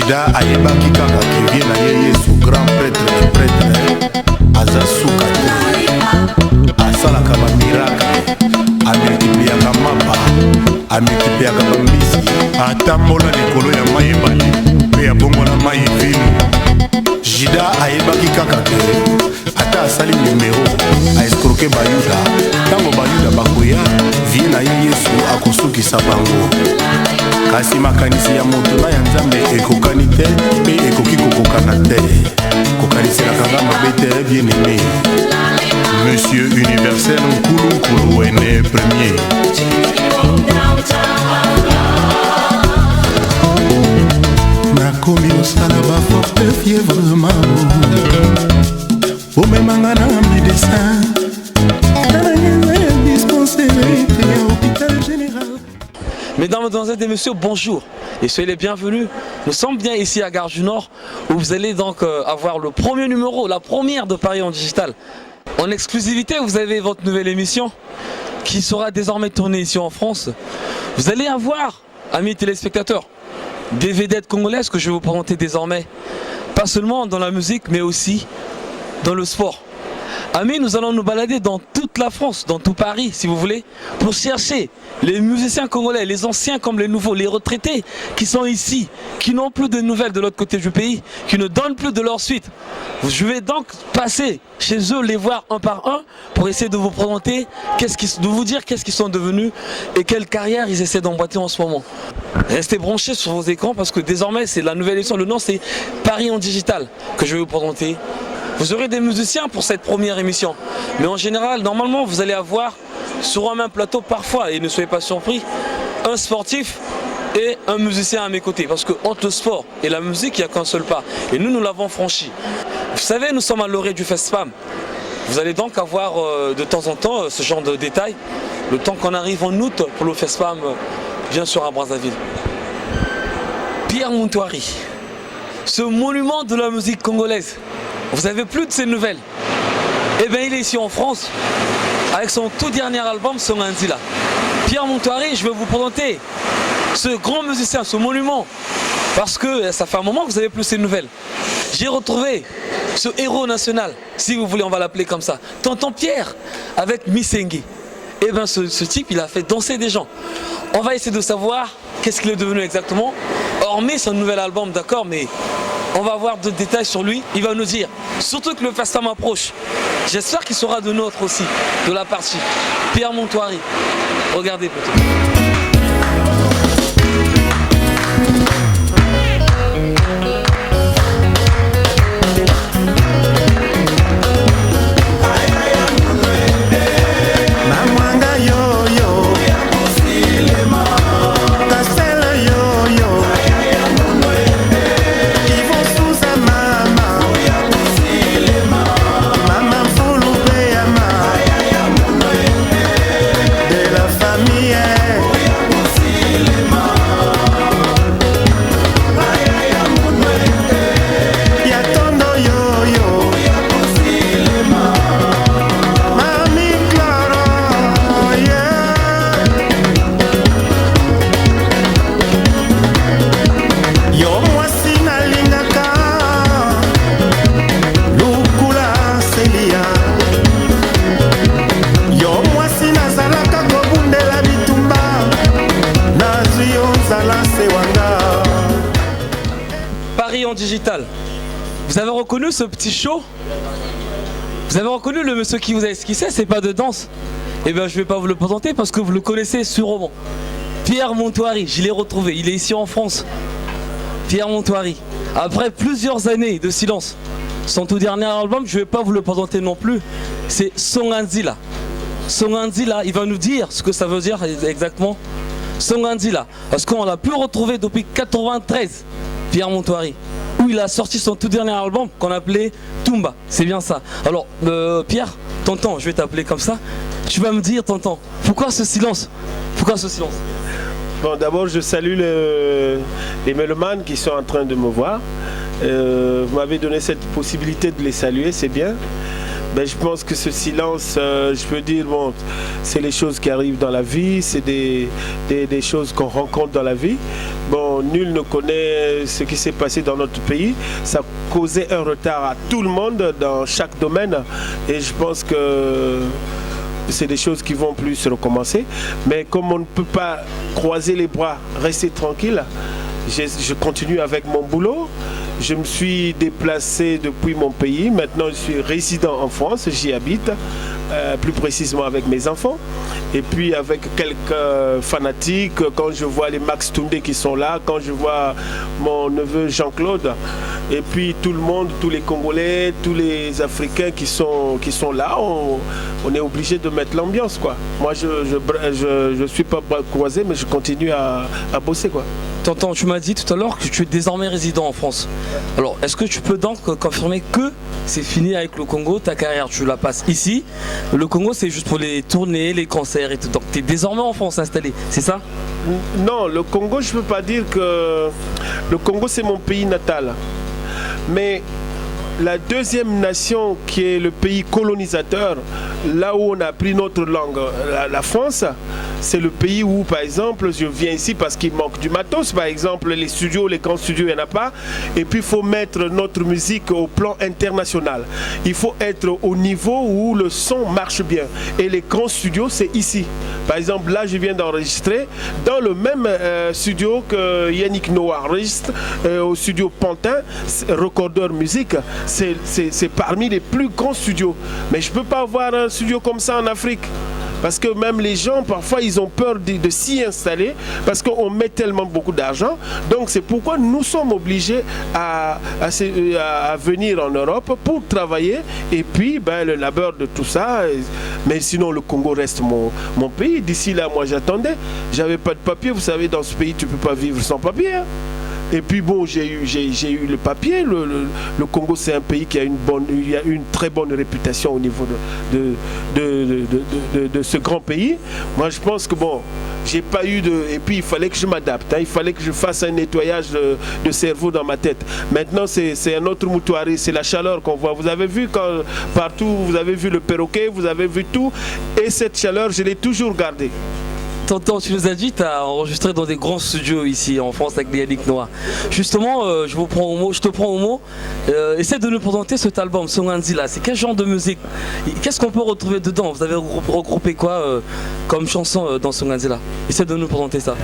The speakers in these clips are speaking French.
Jida ayebaki kaka kevie na ye Yesu grand prêtre de prêtre aza suka te asalaka bamiracle amultipliaka mapa amultipliaka bambisi atambola likolo ya mai ebale mpe abongwana mai vino. Jida ayebaki kaka ke ata asali numero aeskroke bayuda ntango bayuda bakoya vie na ye Yesu akosukisa bango. Kasi makanisi ya moto na ya Nzambe ekokani te mpe ekoki kokokana te. Kokaniselaka nga mabe te bien aimé. Monsieur universel Nkulu est né premier. Nakomi osala ba forte fièvre mamo omemanga na médecin Mesdames, Mademoiselles et Messieurs, bonjour et soyez les bienvenus. Nous sommes bien ici à Gare du Nord où vous allez donc avoir le premier numéro, la première de Paris en digital. En exclusivité, vous avez votre nouvelle émission qui sera désormais tournée ici en France. Vous allez avoir, amis téléspectateurs, des vedettes congolaises que je vais vous présenter désormais. Pas seulement dans la musique, mais aussi dans le sport. Amis, nous allons nous balader dans toute la France, dans tout Paris si vous voulez, pour chercher les musiciens congolais, les anciens comme les nouveaux, les retraités qui sont ici, qui n'ont plus de nouvelles de l'autre côté du pays, qui ne donnent plus de leur suite. Je vais donc passer chez eux, les voir un par un pour essayer de vous présenter, de vous dire qu'est-ce qu'ils sont devenus et quelle carrière ils essaient d'emboîter en ce moment. Restez branchés sur vos écrans parce que désormais c'est la nouvelle émission, le nom c'est Paris en digital que je vais vous présenter. Vous aurez des musiciens pour cette première émission, mais en général, normalement, vous allez avoir sur un même plateau parfois, et ne soyez pas surpris, un sportif et un musicien à mes côtés. Parce que entre le sport et la musique, il n'y a qu'un seul pas. Et nous, nous l'avons franchi. Vous savez, nous sommes à l'orée du FESPAM. Vous allez donc avoir de temps en temps ce genre de détails, le temps qu'on arrive en août pour le FESPAM, bien sûr à Brazzaville. Pierre Montouari, ce monument de la musique congolaise. Vous avez plus de ces nouvelles. Eh bien, il est ici en France avec son tout dernier album, Songanzila. Pierre Montouari, je vais vous présenter ce grand musicien, ce monument, parce que ça fait un moment que vous n'avez plus ces nouvelles. J'ai retrouvé ce héros national, si vous voulez, on va l'appeler comme ça, Tonton Pierre, avec Missengi. Eh bien, ce type, il a fait danser des gens. On va essayer de savoir qu'est-ce qu'il est devenu exactement, hormis son nouvel album, d'accord, mais on va avoir d'autres détails sur lui, il va nous dire, surtout que le FESPAM approche. J'espère qu'il sera de nôtre aussi, de la partie. Pierre Montouari, regardez peut-être. Paris en digital. Vous avez reconnu ce petit show? Vous avez reconnu le monsieur qui vous a esquissé? C'est pas de danse? Eh bien je vais pas vous le présenter parce que vous le connaissez sûrement. Pierre Montouari, je l'ai retrouvé, il est ici en France. Pierre Montouari, après plusieurs années de silence, son tout dernier album, je vais pas vous le présenter non plus, c'est Songanzila. Songanzila, il va nous dire ce que ça veut dire exactement. Songanzila, parce qu'on l'a pu retrouver depuis 93, Pierre Montouari, où il a sorti son tout dernier album qu'on appelait Tumba, c'est bien ça. Alors Pierre, tonton, je vais t'appeler comme ça, tu vas me dire tonton, pourquoi ce silence? Pourquoi ce silence? Bon, d'abord je salue les mélomanes qui sont en train de me voir. Vous m'avez donné cette possibilité de les saluer, c'est bien. Ben, je pense que ce silence, je peux dire, bon, c'est les choses qui arrivent dans la vie, c'est des choses qu'on rencontre dans la vie. Bon, nul ne connaît ce qui s'est passé dans notre pays. Ça causait un retard à tout le monde dans chaque domaine. Et je pense que c'est des choses qui vont plus se recommencer. Mais comme on ne peut pas croiser les bras, rester tranquille, je continue avec mon boulot. Je me suis déplacé depuis mon pays. Maintenant, je suis résident en France. J'y habite, plus précisément avec mes enfants. Et puis avec quelques fanatiques, quand je vois les Max Toundé qui sont là, quand je vois mon neveu Jean-Claude, et puis tout le monde, tous les Congolais, tous les Africains qui sont là, on est obligé de mettre l'ambiance, quoi. Moi, je suis pas croisé, mais je continue à bosser, quoi. Tonton, tu m'as dit tout à l'heure que tu es désormais résident en France. Alors, est-ce que tu peux donc confirmer que c'est fini avec le Congo, ta carrière, tu la passes ici. Le Congo, c'est juste pour les tournées, les concerts et tout. Donc, tu es désormais en France installé, c'est ça? Non, le Congo, je ne peux pas dire que... Le Congo, c'est mon pays natal. Mais la deuxième nation qui est le pays colonisateur, là où on a appris notre langue, la France, c'est le pays où, par exemple, je viens ici parce qu'il manque du matos, par exemple, les studios, les grands studios, il n'y en a pas. Et puis, il faut mettre notre musique au plan international. Il faut être au niveau où le son marche bien. Et les grands studios, c'est ici. Par exemple, là, je viens d'enregistrer dans le même studio que Yannick Noah enregistre, au studio Pantin, recordeur musique. C'est parmi les plus grands studios. Mais je ne peux pas avoir un studio comme ça en Afrique. Parce que même les gens, parfois, ils ont peur de s'y installer parce qu'on met tellement beaucoup d'argent. Donc, c'est pourquoi nous sommes obligés à venir en Europe pour travailler. Et puis, ben, le labeur de tout ça. Mais sinon, le Congo reste mon pays. D'ici là, moi, j'attendais. J'avais pas de papier. Vous savez, dans ce pays, tu ne peux pas vivre sans papier. Hein. Et puis bon, j'ai eu le papier. Le Congo, c'est un pays qui a une très bonne réputation au niveau de ce grand pays. Moi, je pense que bon, j'ai pas eu de... Et puis, il fallait que je m'adapte. Hein. Il fallait que je fasse un nettoyage de cerveau dans ma tête. Maintenant, c'est un autre moutoiré. C'est la chaleur qu'on voit. Vous avez vu quand partout, vous avez vu le perroquet, vous avez vu tout. Et cette chaleur, je l'ai toujours gardée. Tonton, tu nous as dit que tu as enregistré dans des grands studios ici en France avec Yannick Noah. Justement, je te prends au mot. Essaie de nous présenter cet album, Songanzila. C'est quel genre de musique? Qu'est-ce qu'on peut retrouver dedans? Vous avez regroupé quoi comme chanson dans Songanzila? Essaie de nous présenter ça.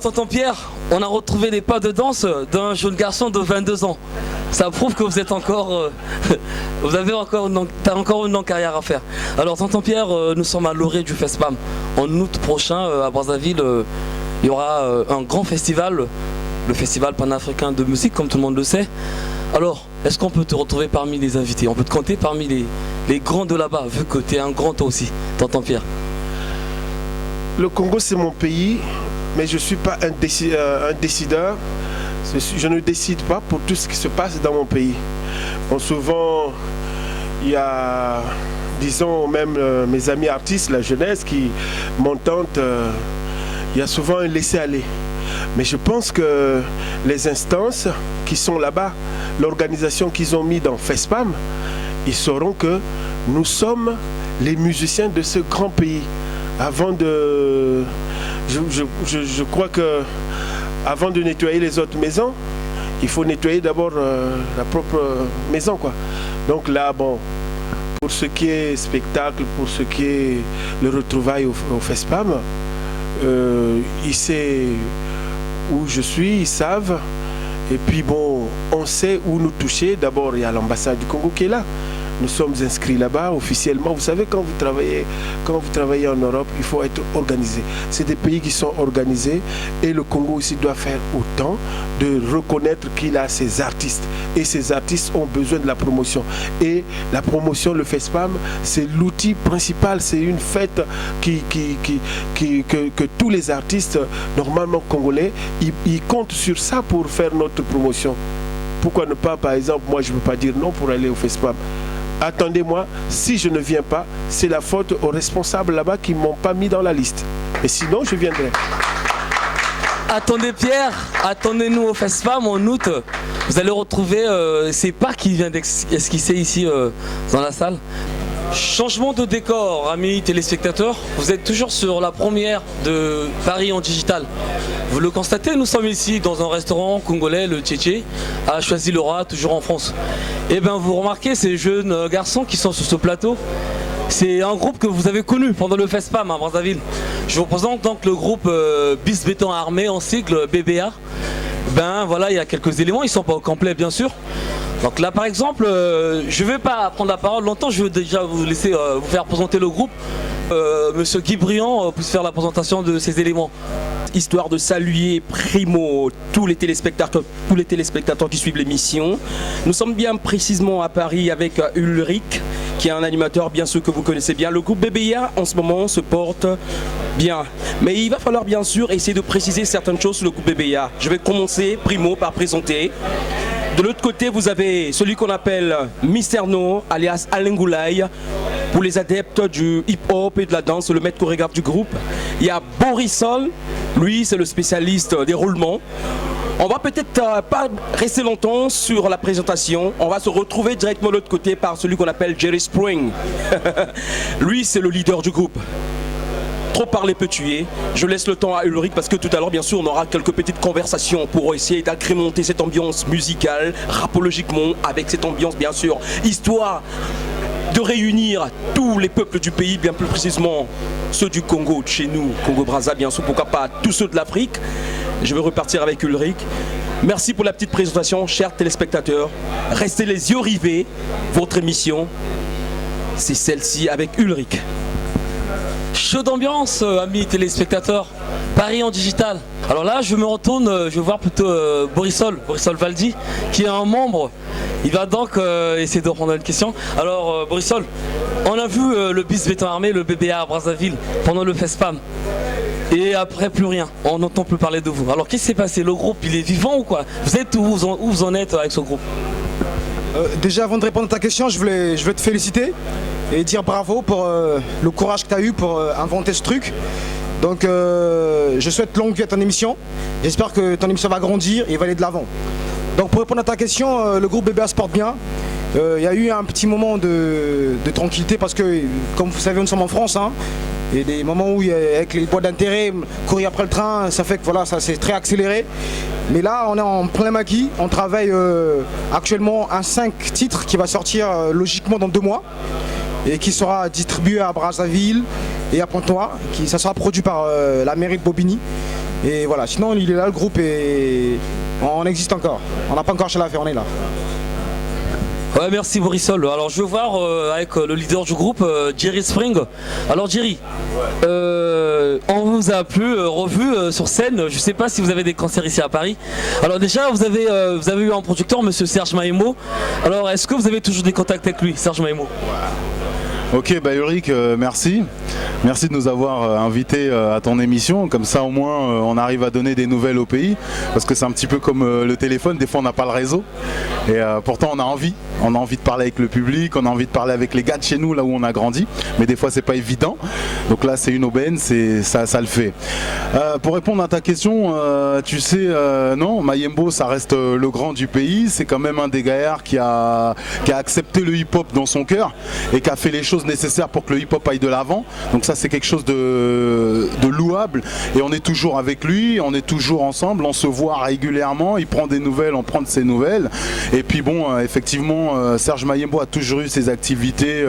Tonton Pierre, on a retrouvé les pas de danse d'un jeune garçon de 22 ans. Ça prouve que vous êtes encore, t'as encore une longue carrière à faire. Alors Tonton Pierre, nous sommes à l'orée du FESPAM. En août prochain, à Brazzaville, il y aura un grand festival, le Festival panafricain de musique, comme tout le monde le sait. Alors, est-ce qu'on peut te retrouver parmi les invités? On peut te compter parmi les grands de là-bas, vu que tu es un grand toi aussi, tonton Pierre. Le Congo, c'est mon pays, mais je ne suis pas un décideur. Je ne décide pas pour tout ce qui se passe dans mon pays. Bon, souvent, il y a, disons, même mes amis artistes, la jeunesse, qui m'entendent, il y a souvent un laisser-aller. Mais je pense que les instances qui sont là-bas, l'organisation qu'ils ont mis dans FESPAM, ils sauront que nous sommes les musiciens de ce grand pays. Avant de... Je crois que avant de nettoyer les autres maisons, il faut nettoyer d'abord la propre maison, quoi. Donc là, bon, pour ce qui est spectacle, pour ce qui est le retrouvail au FESPAM, il sait où je suis, ils savent. Et puis bon, on sait où nous toucher. D'abord, il y a l'ambassade du Congo qui est là. Nous sommes inscrits là-bas officiellement. Vous savez, quand vous travaillez en Europe, il faut être organisé. C'est des pays qui sont organisés et le Congo aussi doit faire autant de reconnaître qu'il a ses artistes. Et ces artistes ont besoin de la promotion. Et la promotion, le FESPAM, c'est l'outil principal. C'est une fête que tous les artistes, normalement congolais, ils comptent sur ça pour faire notre promotion. Pourquoi ne pas, par exemple, moi je ne peux pas dire non pour aller au FESPAM. Attendez-moi, si je ne viens pas, c'est la faute aux responsables là-bas qui ne m'ont pas mis dans la liste. Et sinon, je viendrai. Attendez Pierre, attendez-nous au FESPAM en août. Vous allez retrouver ces pas qui vient d'esquisser ici dans la salle. Changement de décor, amis téléspectateurs. Vous êtes toujours sur la première de Paris en digital. Vous le constatez, nous sommes ici dans un restaurant congolais, le Tchétché, à Choisy-le-Roi, toujours en France. Et bien vous remarquez ces jeunes garçons qui sont sur ce plateau. C'est un groupe que vous avez connu pendant le FESPAM à Brazzaville. Je vous présente donc le groupe Bis Béton Armé en sigle BBA. Ben voilà, il y a quelques éléments, ils ne sont pas au complet bien sûr. Donc là par exemple, je ne vais pas prendre la parole longtemps, je vais déjà vous laisser vous faire présenter le groupe. Monsieur Guy Briand puisse faire la présentation de ces éléments. Histoire de saluer primo tous les téléspectateurs qui suivent l'émission. Nous sommes bien précisément à Paris avec Ulrich, qui est un animateur bien sûr que vous connaissez bien. Le groupe BBA en ce moment se porte bien. Mais il va falloir bien sûr essayer de préciser certaines choses sur le groupe BBA. Je vais commencer primo par présenter. De l'autre côté, vous avez celui qu'on appelle Mister No, alias Alain Goulaye. Pour les adeptes du hip-hop et de la danse, le maître chorégraphe du groupe. Il y a Borisol, lui c'est le spécialiste des roulements. On va peut-être pas rester longtemps sur la présentation. On va se retrouver directement de l'autre côté par celui qu'on appelle Jerry Spring. Lui c'est le leader du groupe. Trop parler peut tuer. Je laisse le temps à Ulrich parce que tout à l'heure, bien sûr, on aura quelques petites conversations pour essayer d'agrémenter cette ambiance musicale, rapologiquement, avec cette ambiance, bien sûr, histoire de réunir tous les peuples du pays, bien plus précisément ceux du Congo, de chez nous, Congo-Brazza, bien sûr, pourquoi pas tous ceux de l'Afrique. Je vais repartir avec Ulrich. Merci pour la petite présentation, chers téléspectateurs. Restez les yeux rivés. Votre émission, c'est celle-ci avec Ulrich. Chaud d'ambiance, amis téléspectateurs. Paris en digital. Alors là, je me retourne, je vais voir plutôt Borisol Valdi, qui est un membre. Il va donc essayer de répondre à une question. Alors Borisol, on a vu le Bis Béton Armé, le BBA à Brazzaville pendant le FESPAM. Et après plus rien, on n'entend plus parler de vous. Alors qu'est-ce qui s'est passé? Le groupe, il est vivant ou quoi? Vous êtes où vous en êtes avec ce groupe? Déjà avant de répondre à ta question, je veux te féliciter et dire bravo pour le courage que tu as eu pour inventer ce truc. Donc je souhaite longue vie à ton émission. J'espère que ton émission va grandir et va aller de l'avant. Donc pour répondre à ta question, le groupe BBA se porte bien. Il y a eu un petit moment de tranquillité parce que, comme vous savez, nous sommes en France. Hein, et des moments où, avec les boîtes d'intérêt, courir après le train, ça fait que voilà, ça s'est très accéléré. Mais là, on est en plein maquis. On travaille actuellement un 5 titres qui va sortir logiquement dans 2 mois et qui sera distribué à Brazzaville et à Pointe-Noire. Ça sera produit par la mairie de Bobigny. Et voilà, sinon il est là le groupe et on existe encore. On n'a pas encore chez l'affaire, on est là. Ouais, merci Borisol. Alors je vais voir avec le leader du groupe, Jerry Spring. Alors Jerry, on vous a plus revu sur scène. Je sais pas si vous avez des concerts ici à Paris. Alors déjà, vous avez eu un producteur, Monsieur Serge Maemo. Alors est-ce que vous avez toujours des contacts avec lui, Serge Maemo? Ok, bah Ulrich, merci. Merci de nous avoir invités à ton émission. Comme ça, au moins, on arrive à donner des nouvelles au pays. Parce que c'est un petit peu comme le téléphone. Des fois, on n'a pas le réseau. Et pourtant, on a envie. On a envie de parler avec le public. On a envie de parler avec les gars de chez nous, là où on a grandi. Mais des fois, c'est pas évident. Donc là, c'est une aubaine. Ça le fait. Pour répondre à ta question, tu sais, non, Mayembo, ça reste le grand du pays. C'est quand même un des gaillards qui a accepté le hip-hop dans son cœur et qui a fait les choses nécessaires pour que le hip-hop aille de l'avant. Donc ça, c'est quelque chose de louable. Et on est toujours avec lui, on est toujours ensemble, on se voit régulièrement, il prend des nouvelles, on prend de ses nouvelles. Et puis bon, effectivement, Serge Mayembo a toujours eu ses activités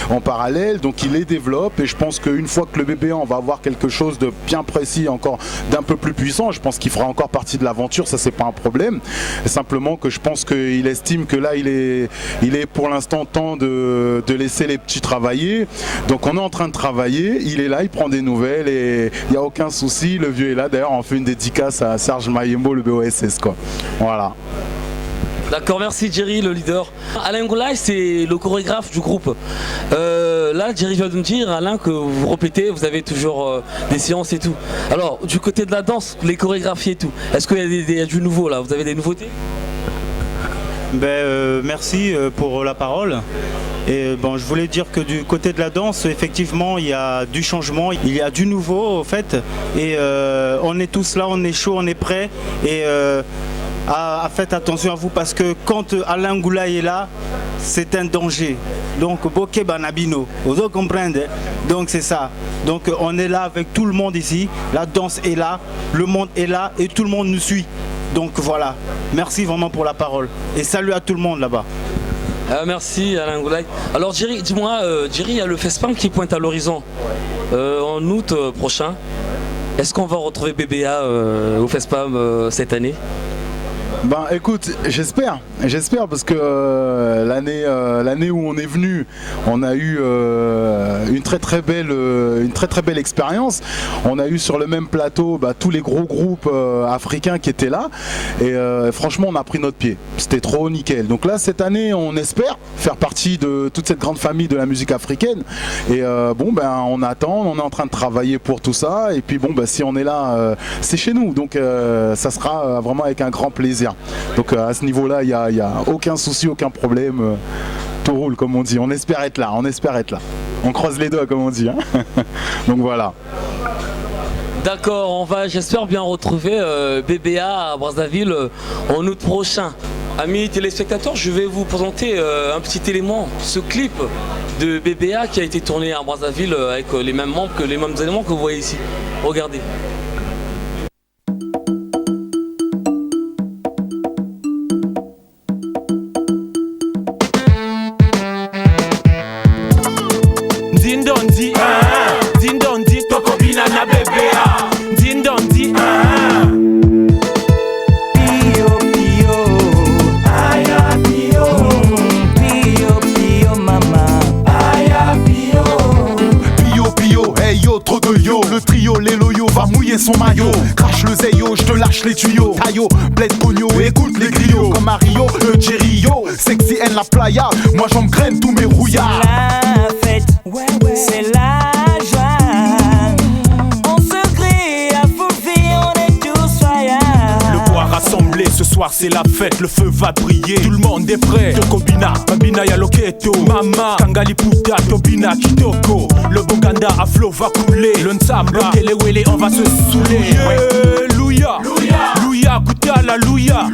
en parallèle, donc il les développe. Et je pense qu'une fois que le BBA, on va avoir quelque chose de bien précis, encore d'un peu plus puissant, je pense qu'il fera encore partie de l'aventure, ça c'est pas un problème. Simplement que je pense qu'il estime que là, il est pour l'instant temps de laisser les petits travailler. Donc on est en train de travailler, il est là, il prend des nouvelles et il n'y a aucun souci, le vieux est là. D'ailleurs, on fait une dédicace à Serge Mayembo, le BOSS, quoi. Voilà. D'accord, merci Jerry, le leader. Alain Goulay, c'est le chorégraphe du groupe. Là, Jerry vient de me dire, Alain, que vous répétez, vous avez toujours des séances et tout. Alors, du côté de la danse, les chorégraphies et tout, est-ce qu'il y a du nouveau là? Vous avez des nouveautés? Merci pour la parole. Et bon, je voulais dire que du côté de la danse, effectivement, il y a du changement, il y a du nouveau, au fait. Et on est tous là, on est chaud, on est prêts. Et faites attention à vous parce que quand Alain Goulay est là, c'est un danger. Donc, Boké Banabino, vous comprenez? Donc, c'est ça. Donc, on est là avec tout le monde ici. La danse est là, le monde est là et tout le monde nous suit. Donc, voilà. Merci vraiment pour la parole. Et salut à tout le monde là-bas. Merci Alain Goulay. Alors Jerry, dis-moi, Jerry, il y a le FESPAM qui pointe à l'horizon en août prochain. Est-ce qu'on va retrouver BBA au FESPAM cette année? Ben écoute, j'espère parce que l'année où on est venu, on a eu une très très belle expérience. On a eu sur le même plateau tous les gros groupes africains qui étaient là et franchement on a pris notre pied. C'était trop nickel. Donc là cette année on espère faire partie de toute cette grande famille de la musique africaine et on attend, on est en train de travailler pour tout ça et puis si on est là c'est chez nous donc ça sera vraiment avec un grand plaisir. Donc à ce niveau-là, il n'y a aucun souci, aucun problème. Tout roule comme on dit. On espère être là, On croise les doigts comme on dit. Hein. Donc voilà. D'accord, j'espère bien retrouver BBA à Brazzaville en août prochain. Amis téléspectateurs, je vais vous présenter un petit élément, ce clip de BBA qui a été tourné à Brazzaville avec les mêmes éléments que vous voyez ici. Regardez. Dindondi, tokobina na BBA. Dindondi, Pio Pio, aya Pio, Pio Pio mama, aya Pio. Pio Pio, hey yo, trop de yo. Le trio, les loyaux, va mouiller son maillot. Crache le zeyo, je te lâche les tuyaux. Taillot, bled cogno, écoute les griots. Comme Mario, le Jerry yo. Sexy and la playa, moi j'engraine tous mes rouillards. La fête, c'est la joie. On se grille à fouiller, on est tous soyants. Le bois rassemblé, ce soir c'est la fête, le feu va briller. Tout le monde est prêt. Tokobina, Babina ya loketo. Mama, Kangali Puta, Tobina, Kitoko. Le Boganda à flot va couler. Le Nsamba, le Kelewele, on va se saouler. Louya, Louya, Kuta la Louya.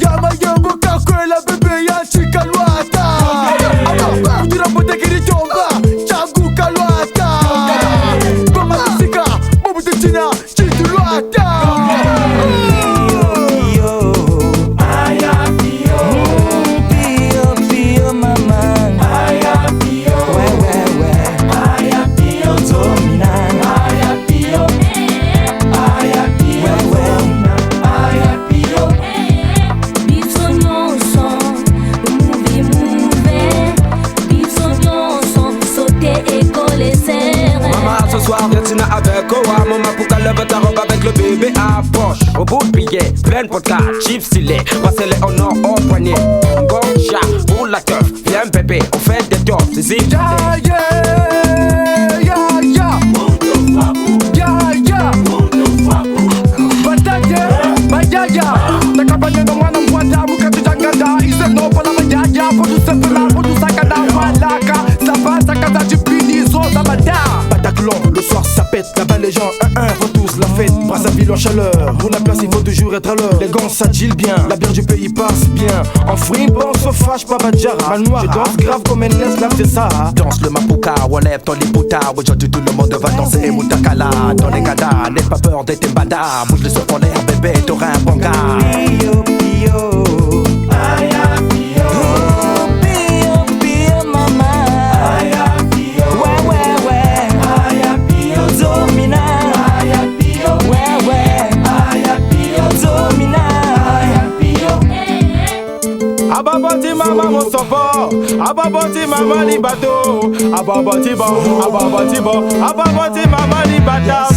Yama Yambo Kakwela bébé ya Chikaluata. Kudira Bote Kiritomba, Chagu Kaluata. Bama Tisika, Bobu Tina, Chituluata. Lève ta robe avec le bébé à poche. Au bout de billet, plein de podcast, chips stylé. Passez-les en or au poignet. Gotcha, pour la teuf. Viens bébé, on fait des tops. C'est zip. Yeah, yeah, yeah, yeah. Yeah, yeah. Batate, bayaya. Takabanya no mwana mwata mukatu jangada. Ise no pala bayaya. Podu sepela, podu sakada. Walaka, sava sakada jipini zo zabada. Bataclan, le soir ça pète. Là-bas les gens, font tous la fête. Brazzaville en chaleur. Pour la place il faut toujours être à l'heure. Les gants ça chill bien, la bière du pays passe bien. En fripe on se fâche pas Badjara. Je danse grave comme une esclave c'est ça. Danse le mapuka, on lève ton lipota. Aujourd'hui tout le monde va danser Moutakala. Dans les gadas, n'aie pas peur d'être un bada. Bouge le souffle en l'air bébé, t'auras un bon gars. Pio, pio, aya pio. Pio, pio mama. Aya pio. Ouais, ouais, ouais. Aya pio. Domina. Aya pio. Ouais, ouais. Aya pio. Domina. Aya pio. Ababati mama mon sopo. Ababati mama li bateau. Ababati bon. Ababati bon. Ababati mama li bateau.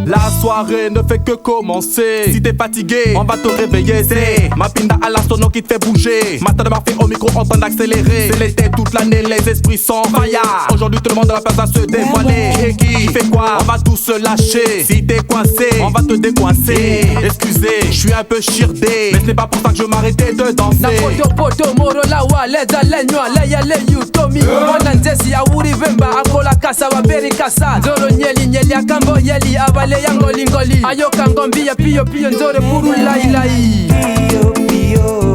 La soirée ne fait que commencer. Si t'es fatigué, on va te réveiller. C'est ma pinda à la sono qui te fait bouger. Matin de Marfait au micro en train d'accélérer. C'est l'été toute l'année, les esprits sont fire. Aujourd'hui tout le monde a la place à se dévoiler. Et qui fait quoi? On va tous se lâcher. Si t'es coincé, on va te décoincer. Excusez, je suis un peu chirdé, mais ce n'est pas pour ça que je m'arrêtais de danser. Na poto poto moro la wa leza lenywa leya leyu tomi Mwana nzesi ya uri vemba akola kasa wa beri kasa Zoro nyeli nyeli akambo yeli abale ya ngoli ngoli Ayoka ngombi ya piyo piyo nzore muru lai lai Piyo piyo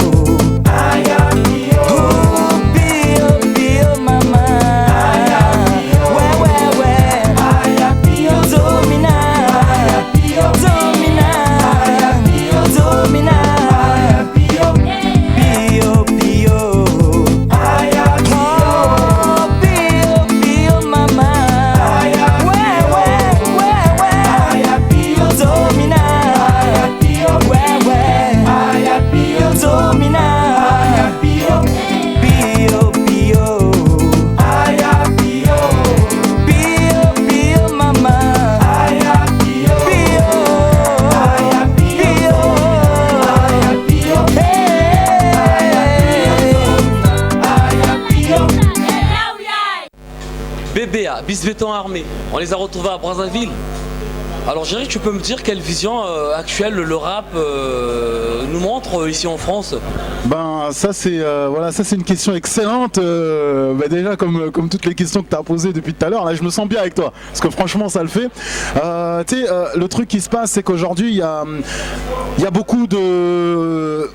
aya piyo Piyo piyo mama aya piyo We we we aya piyo Domina aya piyo Domina aya piyo Domina aya piyo Pio, pio, aya pio, pio, pio, mama, aya pio, aya pio, domina, aya pio, aya pio, domina, aya pio, pio, pio, aya pio, pio, pio, mama, aya pio, aya pio, aya pio, BBA, Bis Béton Armé, on les a retrouvés à Brazzaville. Alors Jerry, tu peux me dire quelle vision actuelle le rap nous montre ici en France? Ben ça c'est voilà, ça c'est une question excellente. Déjà comme toutes les questions que tu as posées depuis tout à l'heure, là je me sens bien avec toi parce que franchement ça le fait. Le truc qui se passe c'est qu'aujourd'hui il y a beaucoup de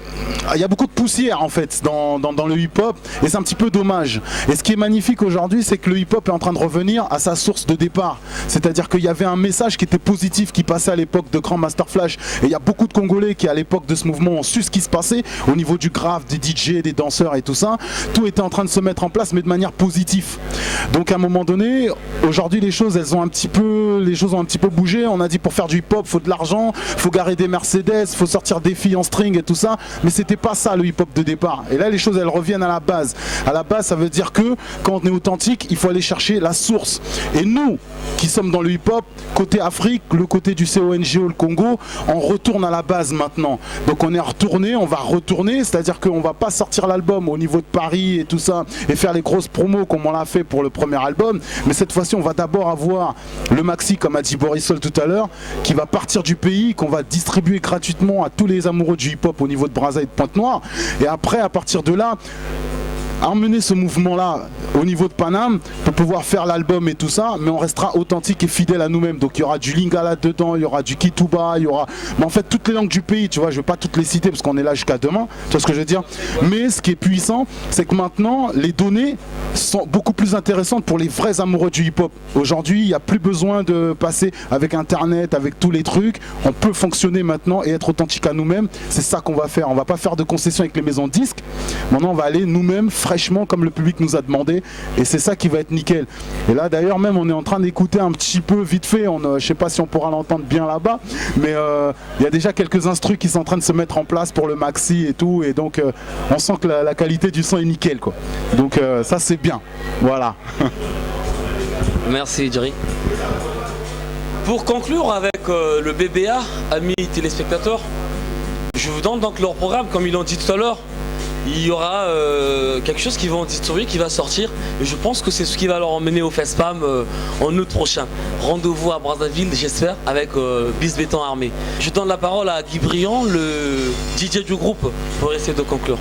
poussière en fait dans le hip-hop et c'est un petit peu dommage. Et ce qui est magnifique aujourd'hui c'est que le hip-hop est en train de revenir à sa source de départ. C'est-à-dire qu'il y avait un message qui était positif qui passait à l'époque de Grand Master Flash et il y a beaucoup de Congolais qui à l'époque de ce mouvement ont su ce qui se passait au niveau du graphe, des DJ, des danseurs et tout ça. Tout était en train de se mettre en place mais de manière positive. Donc à un moment donné, aujourd'hui les choses ont un petit peu bougé. On a dit pour faire du hip-hop faut de l'argent, faut garer des Mercedes, faut sortir des filles en string et tout ça, mais c'était pas ça le hip-hop de départ. Et là les choses elles reviennent à la base. À la base ça veut dire que quand on est authentique, il faut aller chercher la source. Et nous qui sommes dans le hip-hop, côté Afrique, le côté du CONGO, le Congo, on retourne à la base maintenant. Donc on est retourné, on va retourner, c'est-à-dire qu'on va pas sortir l'album au niveau de Paris et tout ça et faire les grosses promos comme on l'a fait pour le premier album, mais cette fois-ci on va d'abord avoir le maxi comme a dit Borisol tout à l'heure, qui va partir du pays, qu'on va distribuer gratuitement à tous les amoureux du hip-hop au niveau de Brazza et de Pointe-Noire, et après à partir de là emmener ce mouvement-là au niveau de Paname pour pouvoir faire l'album et tout ça, mais on restera authentique et fidèle à nous-mêmes. Donc il y aura du Lingala dedans, il y aura du Kituba, il y aura, mais en fait toutes les langues du pays, tu vois, je vais pas toutes les citer parce qu'on est là jusqu'à demain, tu vois ce que je veux dire. Mais ce qui est puissant, c'est que maintenant les données sont beaucoup plus intéressantes pour les vrais amoureux du hip-hop. Aujourd'hui, il n'y a plus besoin de passer avec Internet, avec tous les trucs. On peut fonctionner maintenant et être authentique à nous-mêmes. C'est ça qu'on va faire. On va pas faire de concessions avec les maisons de disques. Maintenant, on va aller nous-mêmes fraîchement comme le public nous a demandé, et c'est ça qui va être nickel. Et là d'ailleurs même on est en train d'écouter un petit peu vite fait, je sais pas si on pourra l'entendre bien là-bas, mais il y a déjà quelques instrus qui sont en train de se mettre en place pour le maxi et tout, et donc on sent que la qualité du son est nickel quoi. Donc ça c'est bien, voilà. Merci Jerry. Pour conclure avec le BBA, amis téléspectateurs, je vous donne donc leur programme, comme ils l'ont dit tout à l'heure. Il y aura quelque chose qu'ils vont distribuer, qui va sortir. Et je pense que c'est ce qui va leur emmener au FESPAM en août prochain. Rendez-vous à Brazzaville, j'espère, avec Bis Béton Armé. Je donne la parole à Guy Briand, le DJ du groupe, pour essayer de conclure.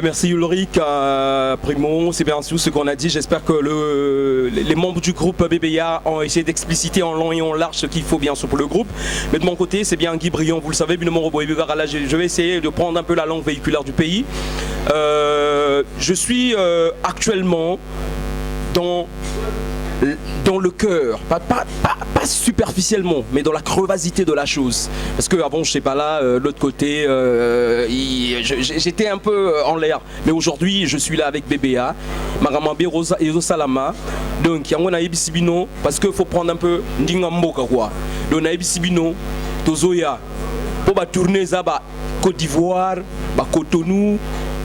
Merci Ulrich, Primo, c'est bien sûr ce qu'on a dit. J'espère que les membres du groupe BBA ont essayé d'expliciter en long et en large ce qu'il faut bien sûr pour le groupe. Mais de mon côté, c'est bien Guy Briand, vous le savez, là, je vais essayer de prendre un peu la langue véhiculaire du pays. Je suis actuellement dans le cœur, pas superficiellement, mais dans la crevasité de la chose. Parce que avant, je sais pas là, l'autre côté, j'étais un peu en l'air. Mais aujourd'hui, je suis là avec BBA, Maramambe Rosa et Salama. Donc, il y a un Ibisibino, parce qu'il faut prendre un peu Ndingamboka quoi. Donc, Ibisibino, Tozoya, pour tourner ça, Côte d'Ivoire, Cotonou,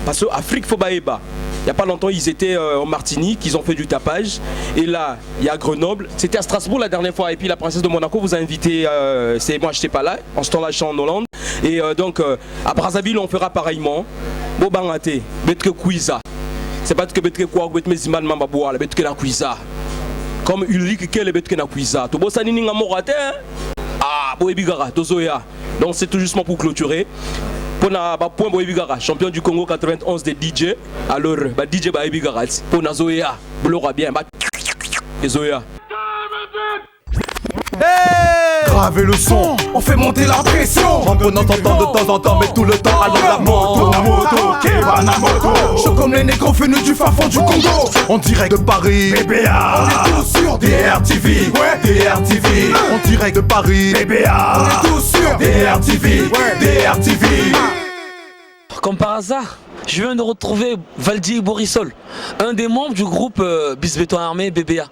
parce que l'Afrique, faut baéba. Il n'y a pas longtemps, ils étaient en Martinique, ils ont fait du tapage. Et là, il y a Grenoble. C'était à Strasbourg la dernière fois. Et puis la princesse de Monaco vous a invité. C'est moi, je n'étais pas là. En ce temps-là, je suis en Hollande. Et donc, à Brazzaville, on fera pareillement. Bobangate, Betke Kouiza. C'est pas que Betke Kouar, Betke Meziman Mambaboua, Betke la Kouiza. Comme Ulrich Kele Betke la Kouiza. Tobo Sanini Ngamorate. Ah, Boebigara, Tozoya. Donc, c'est tout justement pour clôturer. Point Boebigara, champion du Congo 91 des DJ. Alors, DJ Boebigara, pour Zoya, vous l'aurez bien. Zoya. Gravez le son, on fait monter la pression. On entend de temps en temps, mais tout le temps alors la moto. Je suis comme les négros venus du fin fond du Congo. En direct de Paris, BBA. On est tous sur DRTV, ouais, DRTV. En direct de Paris, BBA. On est tous sur DRTV, ouais, DRTV. Comme par hasard, je viens de retrouver Valdi Borisol, un des membres du groupe Bis Béton Armé BBA.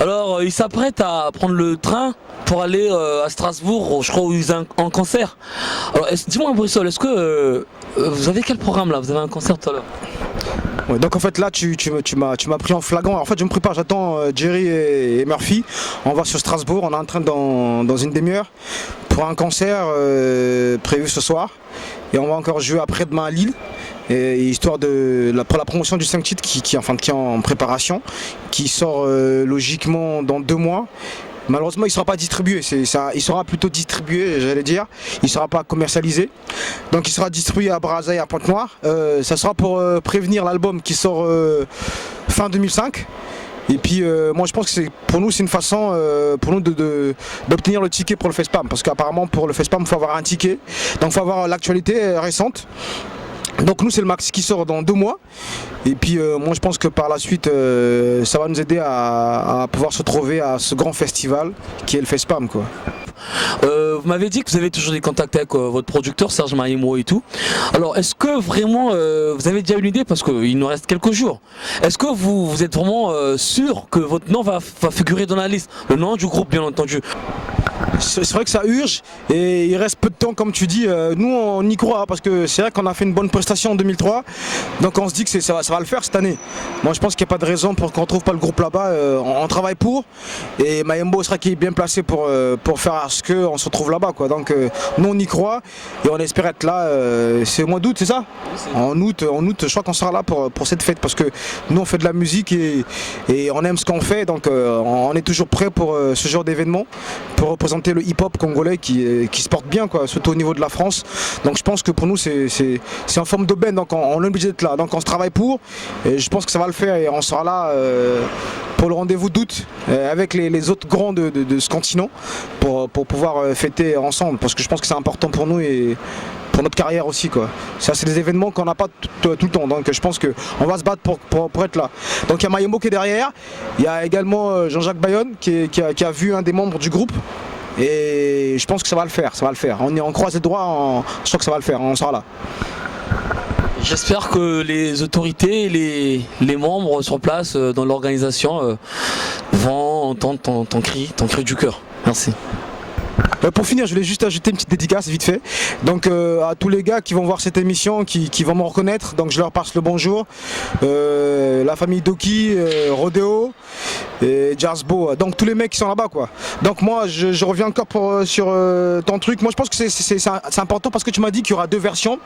Alors, il s'apprête à prendre le train pour aller à Strasbourg, je crois, où ils ont un concert. Alors, dis-moi, Borisol, est-ce que vous avez quel programme là? Vous avez un concert tout à l'heure? Ouais, donc en fait là tu m'as pris en flagrant. En fait je me prépare, j'attends Jerry et Murphy. On va sur Strasbourg, on est en train dans une demi-heure pour un concert prévu ce soir. Et on va encore jouer après-demain à Lille. Et histoire pour la promotion du 5 titres qui est en préparation, qui sort logiquement dans 2 mois. Malheureusement il ne sera pas distribué, il sera plutôt distribué, j'allais dire, il ne sera pas commercialisé. Donc il sera distribué à Brazza et à Pointe-Noire. Ça sera pour prévenir l'album qui sort fin 2005. Et puis moi je pense que pour nous c'est une façon pour nous d'obtenir le ticket pour le FESPAM. Parce qu'apparemment pour le FESPAM il faut avoir un ticket, donc il faut avoir l'actualité récente. Donc nous c'est le max qui sort dans 2 mois. Et puis moi je pense que par la suite ça va nous aider à pouvoir se trouver à ce grand festival qui est le FESPAM quoi. Vous m'avez dit que vous avez toujours des contacts avec votre producteur Serge Maïmo et tout. Alors est-ce que vraiment vous avez déjà une idée, parce qu'il nous reste quelques jours, est-ce que vous êtes vraiment sûr que votre nom va figurer dans la liste? Le nom du groupe bien entendu. C'est vrai que ça urge et il reste peu de temps comme tu dis. Nous on y croit parce que c'est vrai qu'on a fait une bonne prestation en 2003. Donc on se dit que ça va le faire cette année. Moi je pense qu'il n'y a pas de raison pour qu'on ne trouve pas le groupe là-bas. On travaille pour, et Mayembo sera qui est bien placé pour faire à ce qu'on se retrouve là-bas quoi. Donc nous on y croit et on espère être là. C'est au mois d'août, c'est ça? En août je crois qu'on sera là pour cette fête, parce que nous on fait de la musique et on aime ce qu'on fait. Donc on est toujours prêt pour ce genre d'événement, pour représenter le hip-hop congolais qui se porte bien quoi, surtout au niveau de la France. Donc je pense que pour nous c'est en forme d'aubaine, donc on est obligé d'être là, donc on se travaille pour, et je pense que ça va le faire et on sera là pour le rendez-vous d'août avec les autres grands de ce continent pour pouvoir fêter ensemble, parce que je pense que c'est important pour nous et pour notre carrière aussi quoi. Ça c'est des événements qu'on n'a pas tout le temps, donc je pense qu'on va se battre pour être là. Donc il y a Mayembo qui est derrière, il y a également Jean-Jacques Bayonne qui a vu un des membres du groupe, et je pense que ça va le faire. On croise les doigts, je crois que ça va le faire, on sera là. J'espère que les autorités et les membres sur place dans l'organisation vont entendre ton cri du cœur. Merci. Pour finir, je voulais juste ajouter une petite dédicace vite fait. Donc à tous les gars qui vont voir cette émission, qui vont me reconnaître, donc je leur passe le bonjour. La famille Doki, Rodeo et Jazzbo, donc tous les mecs qui sont là-bas quoi. Donc moi je reviens encore sur ton truc. Moi je pense que c'est important parce que tu m'as dit qu'il y aura deux versions.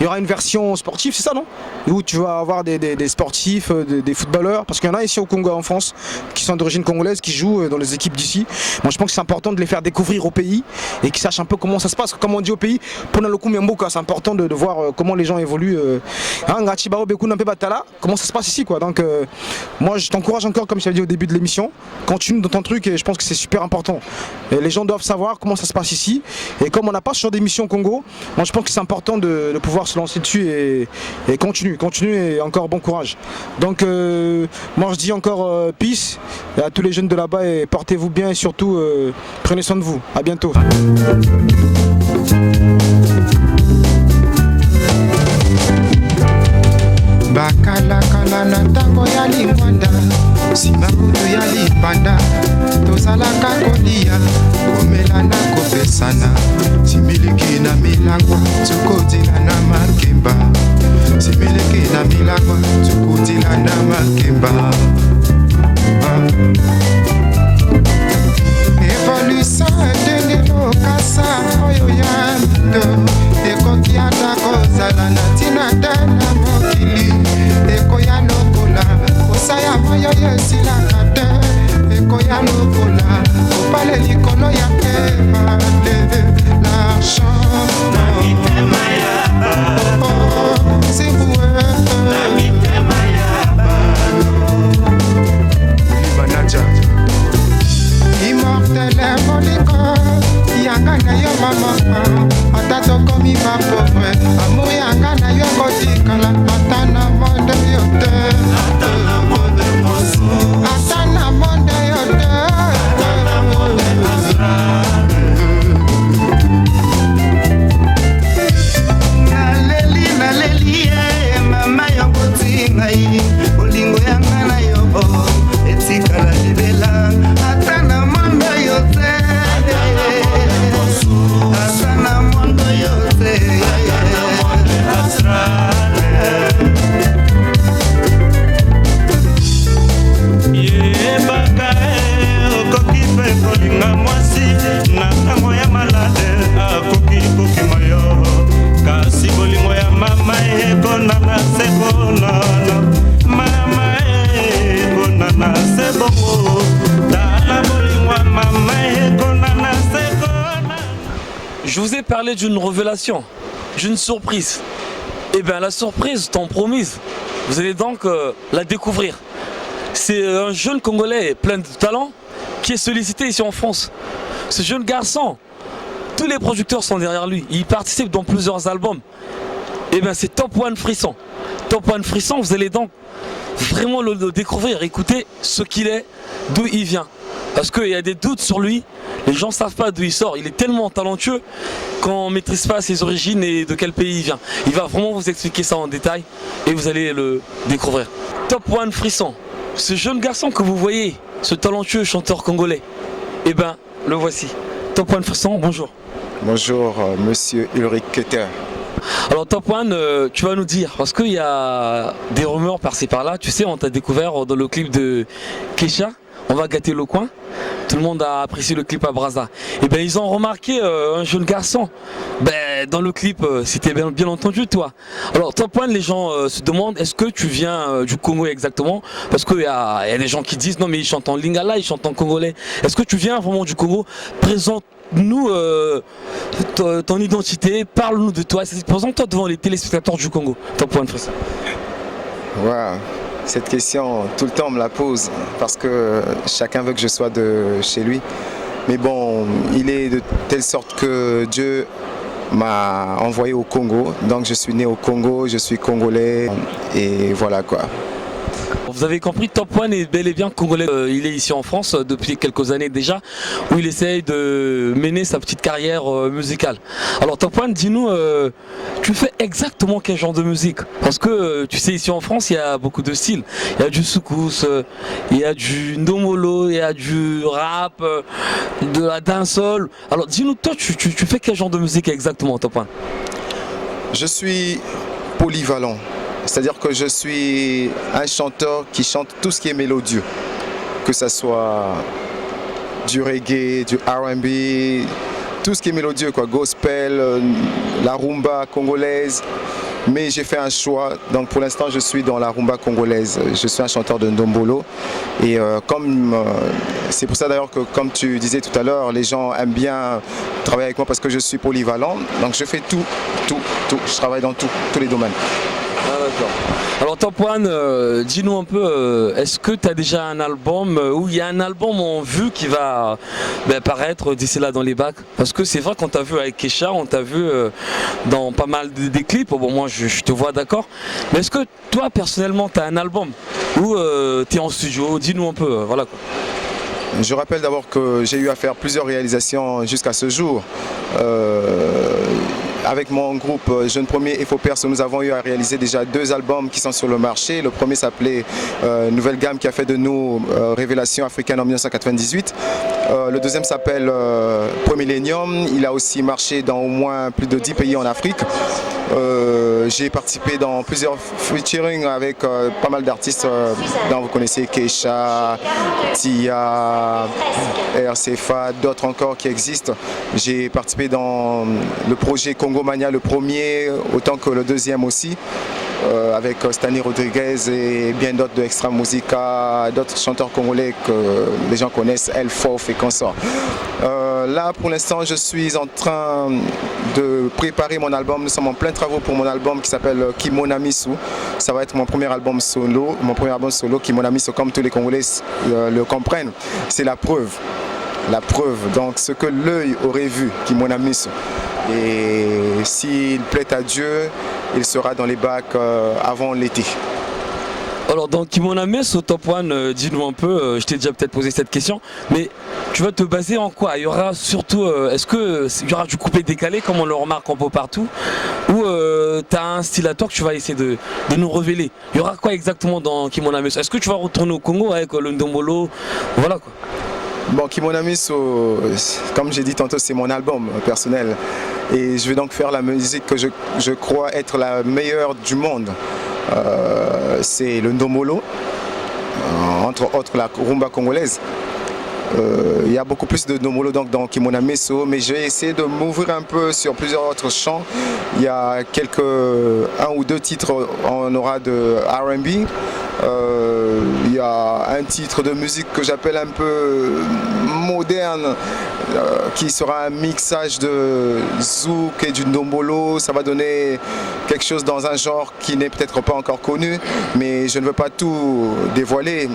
Il y aura une version sportive, c'est ça non? Où tu vas avoir des sportifs, des footballeurs, parce qu'il y en a ici au Congo, en France, qui sont d'origine congolaise, qui jouent dans les équipes d'ici. Moi je pense que c'est important de les faire découvrir au pays et qu'ils sachent un peu comment ça se passe. Comme on dit au pays, c'est important de voir comment les gens évoluent. Comment ça se passe ici quoi. Donc moi je t'encourage encore, comme je t'avais dit au début de l'émission, continue dans ton truc et je pense que c'est super important. Et les gens doivent savoir comment ça se passe ici. Et comme on n'a pas ce genre d'émission au Congo, moi je pense que c'est important de pouvoir se lancer dessus et continue et encore bon courage. Donc moi je dis encore peace à tous les jeunes de là-bas et portez-vous bien et surtout prenez soin de vous. À bientôt. bakalakala na ntango ya lingwanda nsima kutu ya lipanda tozalaka kolia komela na kopesana similiki na milangwa tukodila na makemba similiki na milangwa tukodila na makemba evolution etenge lokasa oyo ya ndo ekoki ata kozala na ntina te na mokili ekoya lokola kosaya moyo yesilaka te ekoya lokola kopale likolo ya ebale l'argent na mitema ya bano sibue na mitema ya bano libanaja immortel bolingo yanga na yo mama ata tokomi ba pauvre amour yanga na yo kotikala ata na monde yo te ata na monde mosu ata na monde yo te ata na monde azra naleli mama yo kotingai bolingo yanga na yo etikala libela ata na monde yo te ata na monde yo te ata na monde azra yebaka okoki mpe kolinga mwasi na ntango ya malade akoki kokima yo kasi bolingo ya mama ekonana se konana mama ekonana se bongo tala bolingo ya mama ekonana se konana. Je vous ai parlé d'une révélation, d'une surprise. Et bien la surprise tant promise, vous allez donc la découvrir. C'est un jeune Congolais plein de talent qui est sollicité ici en France. Ce jeune garçon, tous les producteurs sont derrière lui. Il participe dans plusieurs albums. Et bien c'est Top One Frisson. Top One Frisson, vous allez donc vraiment le découvrir, écouter ce qu'il est, d'où il vient. Parce qu'il y a des doutes sur lui, les gens ne savent pas d'où il sort. Il est tellement talentueux qu'on ne maîtrise pas ses origines et de quel pays il vient. Il va vraiment vous expliquer ça en détail et vous allez le découvrir. Top One Frisson, ce jeune garçon que vous voyez, ce talentueux chanteur congolais, eh bien le voici. Top One Frisson, bonjour. Bonjour monsieur Ulrich Keter. Alors Top One, tu vas nous dire, parce qu'il y a des rumeurs par-ci par-là, tu sais, on t'a découvert dans le clip de Kesha, On va gâter le coin. Tout le monde a apprécié le clip à Brazza. Et bien ils ont remarqué un jeune garçon. Ben, dans le clip, c'était bien entendu toi. Alors Top One, les gens se demandent est-ce que tu viens du Congo exactement? Parce qu'il y a des gens qui disent non mais ils chantent en lingala, ils chantent en congolais. Est-ce que tu viens vraiment du Congo? Présente-nous ton identité, parle-nous de toi. Présente-toi devant les téléspectateurs du Congo. Top One, Frisson. Wow. Cette question, tout le temps on me la pose parce que chacun veut que je sois de chez lui. Mais bon, il est de telle sorte que Dieu m'a envoyé au Congo. Donc je suis né au Congo, je suis congolais et voilà quoi. vous avez compris, Top One est bel et bien congolais. Il est ici en France depuis quelques années déjà, où il essaye de mener sa petite carrière musicale. Alors Top One, dis-nous, tu fais exactement quel genre de musique? Parce que tu sais, ici en France, il y a beaucoup de styles. Il y a du soukous, il y a du ndomolo, il y a du rap, de la dancehall. Alors dis-nous, toi, tu fais quel genre de musique exactement, Top One? Je suis polyvalent. C'est-à-dire que je suis un chanteur qui chante tout ce qui est mélodieux, que ce soit du reggae, du R&B, tout ce qui est mélodieux, quoi, gospel, la rumba congolaise. Mais j'ai fait un choix, donc pour l'instant je suis dans la rumba congolaise. Je suis un chanteur de ndombolo et c'est pour ça d'ailleurs que, comme tu disais tout à l'heure, les gens aiment bien travailler avec moi parce que je suis polyvalent. Donc je fais tout. Je travaille dans tous les domaines. Ah, d'accord. Alors Top One, dis-nous un peu, est-ce que tu as déjà un album ou il y a un album en vue qui va paraître d'ici là dans les bacs? Parce que c'est vrai qu'on t'a vu avec Kesha, on t'a vu dans pas mal des clips, bon moi je te vois d'accord, mais est-ce que toi personnellement tu as un album ou tu es en studio? Dis-nous un peu, voilà quoi. Je rappelle d'abord que j'ai eu à faire plusieurs réalisations jusqu'à ce jour. Avec mon groupe Jeune Premier et Faux Perse, nous avons eu à réaliser déjà 2 albums qui sont sur le marché. Le premier s'appelait Nouvelle Gamme, qui a fait de nous Révélation africaine en 1998. Le deuxième s'appelle Pro-Millennium. Il a aussi marché dans au moins plus de 10 pays en Afrique. J'ai participé dans plusieurs featuring avec pas mal d'artistes dont vous connaissez Kesha, Tia, RCFA, d'autres encore qui existent. J'ai participé dans le projet Congo Mania, le premier, autant que le deuxième aussi, avec Stanley Rodriguez et bien d'autres de Extra Musica, d'autres chanteurs congolais que les gens connaissent, Elfof et consorts. Là, pour l'instant, je suis en train de préparer mon album. Nous sommes en plein travaux pour mon album qui s'appelle Kimonamisu. Ça va être mon premier album solo. Kimonamisu, comme tous les Congolais le comprennent, c'est la preuve. La preuve, donc ce que l'œil aurait vu, Kimonamisu. Et s'il plaît à Dieu, il sera dans les bacs avant l'été. Alors dans Kimonamisu au Top One, dis-nous un peu, je t'ai déjà peut-être posé cette question, mais tu vas te baser en quoi? Il y aura surtout, est-ce qu'il y aura du coupé décalé comme on le remarque un peu partout, ou tu as un style à toi que tu vas essayer de nous révéler? Il y aura quoi exactement dans Kimonamisu? Est-ce que tu vas retourner au Congo avec le ndombolo? Voilà quoi. Bon, Kimonamisu, comme j'ai dit tantôt, c'est mon album personnel. Et je vais donc faire la musique que je crois être la meilleure du monde. C'est le ndombolo, entre autres la rumba congolaise. Il y a beaucoup plus de ndombolo donc dans Kimonamisu, mais je vais essayer de m'ouvrir un peu sur plusieurs autres chants. Il y a un ou deux titres, on aura de R&B. Il y a un titre de musique que j'appelle un peu moderne, qui sera un mixage de zouk et du ndombolo. Ça va donner quelque chose dans un genre qui n'est peut-être pas encore connu, mais je ne veux pas tout dévoiler.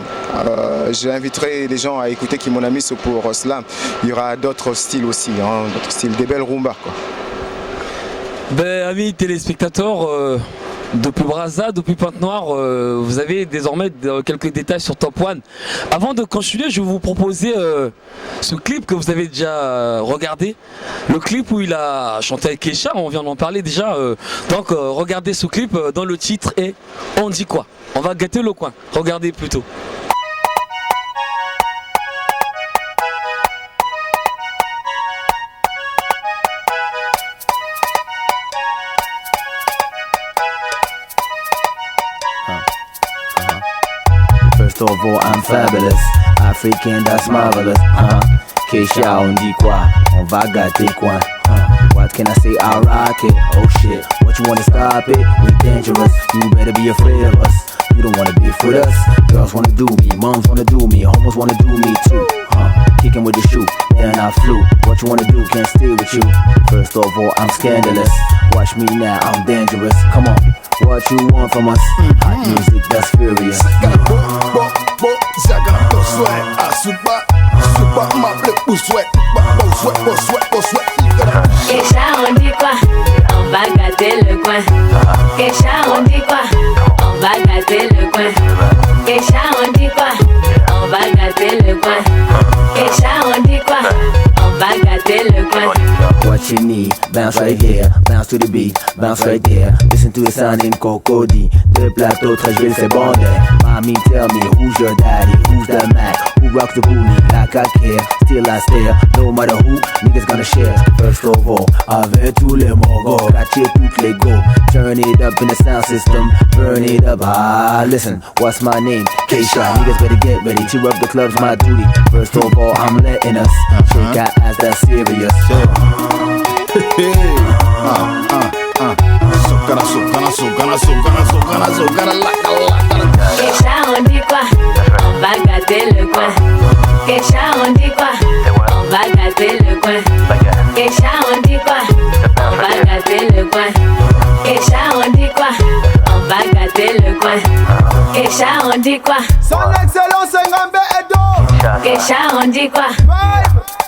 J'inviterai les gens à écouter Kimonamisu pour cela. Il y aura d'autres styles aussi, d'autres styles, des belles rumbas quoi. Ben, amis téléspectateurs, depuis Brazza, depuis Pointe-Noire, vous avez désormais quelques détails sur Top One. Avant de continuer, je vais vous proposer ce clip que vous avez déjà regardé. Le clip où il a chanté avec Kesha, on vient d'en parler déjà. Donc regardez ce clip dans le titre et on dit quoi? On va gâter le coin. Regardez plutôt. First of all, I'm fabulous. African, that's marvelous. Kesha, on dit quoi? On va gâter quoi? What can I say? I'll rock it. Oh shit, what you wanna stop it? We dangerous. You better be afraid of us. You don't wanna beef with us. Girls wanna do me, moms wanna do me, homos wanna do me too. Kicking with the shoe, then I flew. What you wanna do? Can't stay with you. First of all, I'm scandalous. Watch me now, I'm dangerous. Come on, what you want from us? Hot music, that's furious. Kesha, on dit quoi? On on va gâter le coin. Kesha, on dit quoi? On va gâter le coin. Kesha, on dit quoi? On va gâter le coin. Kesha, on dit quoi? On va gâter le coin. What you need, bounce right here, bounce to the beat, bounce right there. Listen to the sound in Cocody. De plateau, très je c'est bandé. Mommy, tell me who's your daddy, who's the Mac, who rocks the booty like I care. Still I stare, no matter who, niggas gonna share. First of all, avec tous les mogos, catcher toutes les go. Turn it up in the sound system, burn it up. Ah, listen, what's my name? K-Shot, niggas better get ready to up the club's my duty. First of all, I'm letting us shake our ass, that's serious. Kesha, on dit quoi? On va gâter le coin. Kesha, on dit quoi? On va gâter le coin. Kesha, on dit quoi? On va gâter le coin. Kesha, on dit quoi? On va gâter le coin. Kesha, on dit quoi? Son excellence Ngambe Edo. Kesha, on dit quoi?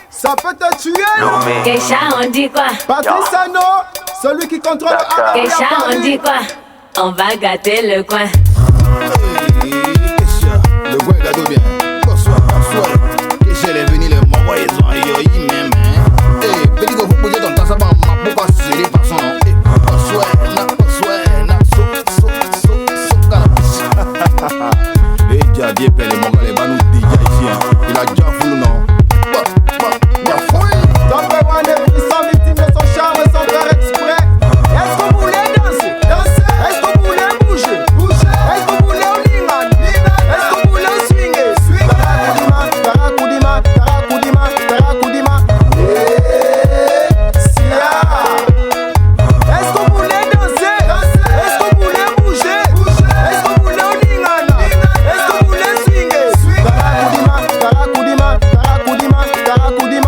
Ça peut te tuer. Kesha, on dit quoi? Patrice Ano, celui qui contrôle le Kesha, on dit quoi? On va gâter le coin. Le coin gâteau bien. Bonsoir, bonsoir. Kesha est venu, les mamans ils ont aïe même. Eh, petit que vous posez ton tas, ça va pourquoi c'est les passants. Eh, bonsoir, eh, déjà bien pelle, mon gars, les banous déjà ici. Il a déjà foulé, non? Sans victime de son charme et son faire exprès. Est-ce que vous voulez danser? Danser. Est-ce que vous voulez bouger? Bouger. Est-ce que vous voulez lingan? Est-ce que vous voulez swinguer? Swinguer. Tarakudima, tarakudima, tarakudima, tarakudima. Sia. Est-ce que vous voulez danser? Danser. Est-ce que vous voulez bouger? Bouger. Est-ce que vous voulez lingan? Est-ce que vous voulez swinguer? Swinguer. Tarakudima, tarakudima, tarakudima, tarakudima.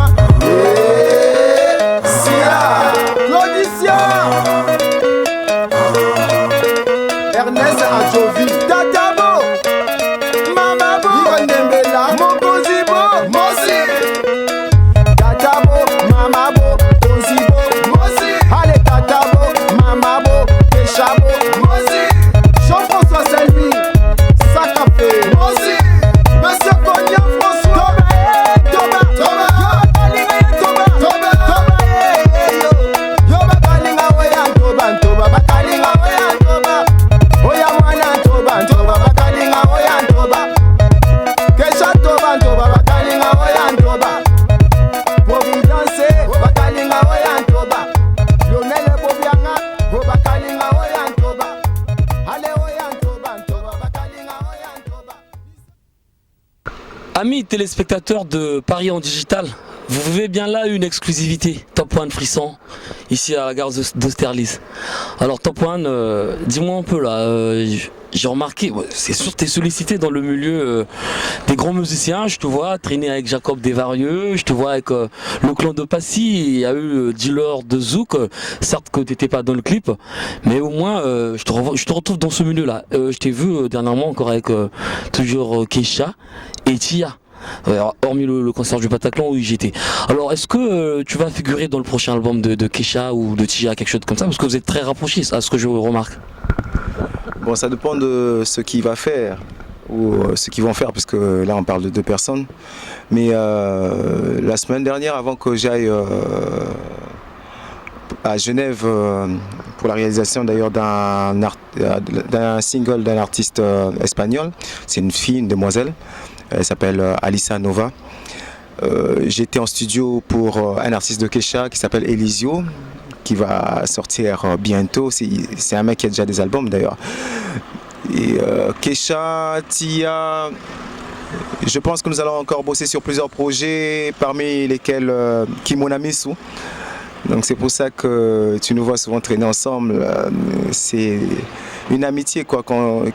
Ernest Adjovi, Tatabo, Mamabo, Yondembela, Mokozibo, Mosi, Tatabo, Mamabo, Konzibo, Mosi, allez Tatabo, Mamabo, Keshabo, Mosi, Jean-François Saint-Louis, Sacafé, Mosi, Monsieur Cognac François, Toba, Toba, Toba, Toba, Toba, Yoba Kalinga Wayan Toba, Toba, Bakalinga Wayan Toba. Oya mwana Toba, Toba, bakalinga oya Toba. Kesha Toba, Toba, bakalinga oya Toba. Providence, bakalinga oya Toba. Lionel Bobianga, bakalinga oya Toba. Ale oya Toba, Toba, bakalinga oya Toba. Amis téléspectateurs de Paris en digital, vous vivez bien là une exclusivité, Top One Frisson, ici à la gare d'Austerlitz. Alors Top One, dis-moi un peu là, j'ai remarqué, c'est sûr que tu es sollicité dans le milieu des grands musiciens, je te vois traîner avec Jacob Desvarieux, je te vois avec le clan de Passy, il y a eu Dealer de Zouk, certes que tu n'étais pas dans le clip, mais au moins je te retrouve dans ce milieu là. Je t'ai vu dernièrement encore avec toujours Kesha et Tia. Hormis le concert du Bataclan où j'étais. Alors est-ce que tu vas figurer dans le prochain album de Kesha ou de Tia, quelque chose comme ça? Parce que vous êtes très rapprochés, à ce que je remarque. Bon, ça dépend de ce qu'il va faire ou ce qu'ils vont faire, parce que là on parle de 2 personnes. Mais la semaine dernière, avant que j'aille à Genève pour la réalisation d'ailleurs d'un single d'un artiste espagnol, c'est une fille, une demoiselle. Elle s'appelle Alissa Nova. J'étais en studio pour un artiste de Kesha qui s'appelle Elisio, qui va sortir bientôt. C'est un mec qui a déjà des albums d'ailleurs. Et Kesha, Tia, je pense que nous allons encore bosser sur plusieurs projets, parmi lesquels Kimonamisu. Donc c'est pour ça que tu nous vois souvent traîner ensemble. C'est une amitié quoi,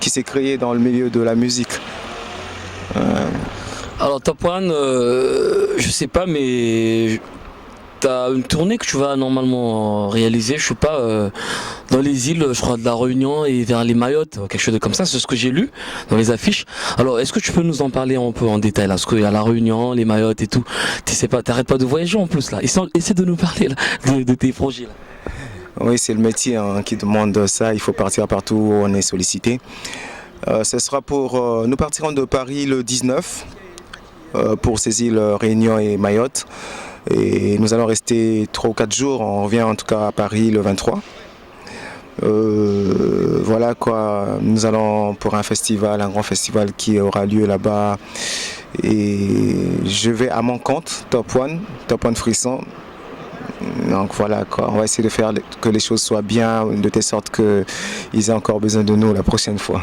qui s'est créée dans le milieu de la musique. Alors Top One, je sais pas, mais t'as une tournée que tu vas normalement réaliser, je sais pas, dans les îles, je crois de la Réunion et vers les Mayotte, quelque chose de comme ça, c'est ce que j'ai lu dans les affiches. Alors est-ce que tu peux nous en parler un peu en détail là, parce qu'il y a la Réunion, les Mayotte et tout, t'arrêtes pas de voyager en plus là, essaie de nous parler là, de tes projets là. Oui, c'est le métier qui demande ça. Il faut partir partout où on est sollicité. Ce sera pour... nous partirons de Paris le 19 pour ces îles Réunion et Mayotte. Et nous allons rester 3 ou 4 jours. On revient en tout cas à Paris le 23. Voilà quoi. Nous allons pour un festival, un grand festival qui aura lieu là-bas. Et je vais à mon compte, Top One Frisson. Donc voilà quoi, on va essayer de faire que les choses soient bien, de telle sorte qu'ils aient encore besoin de nous la prochaine fois.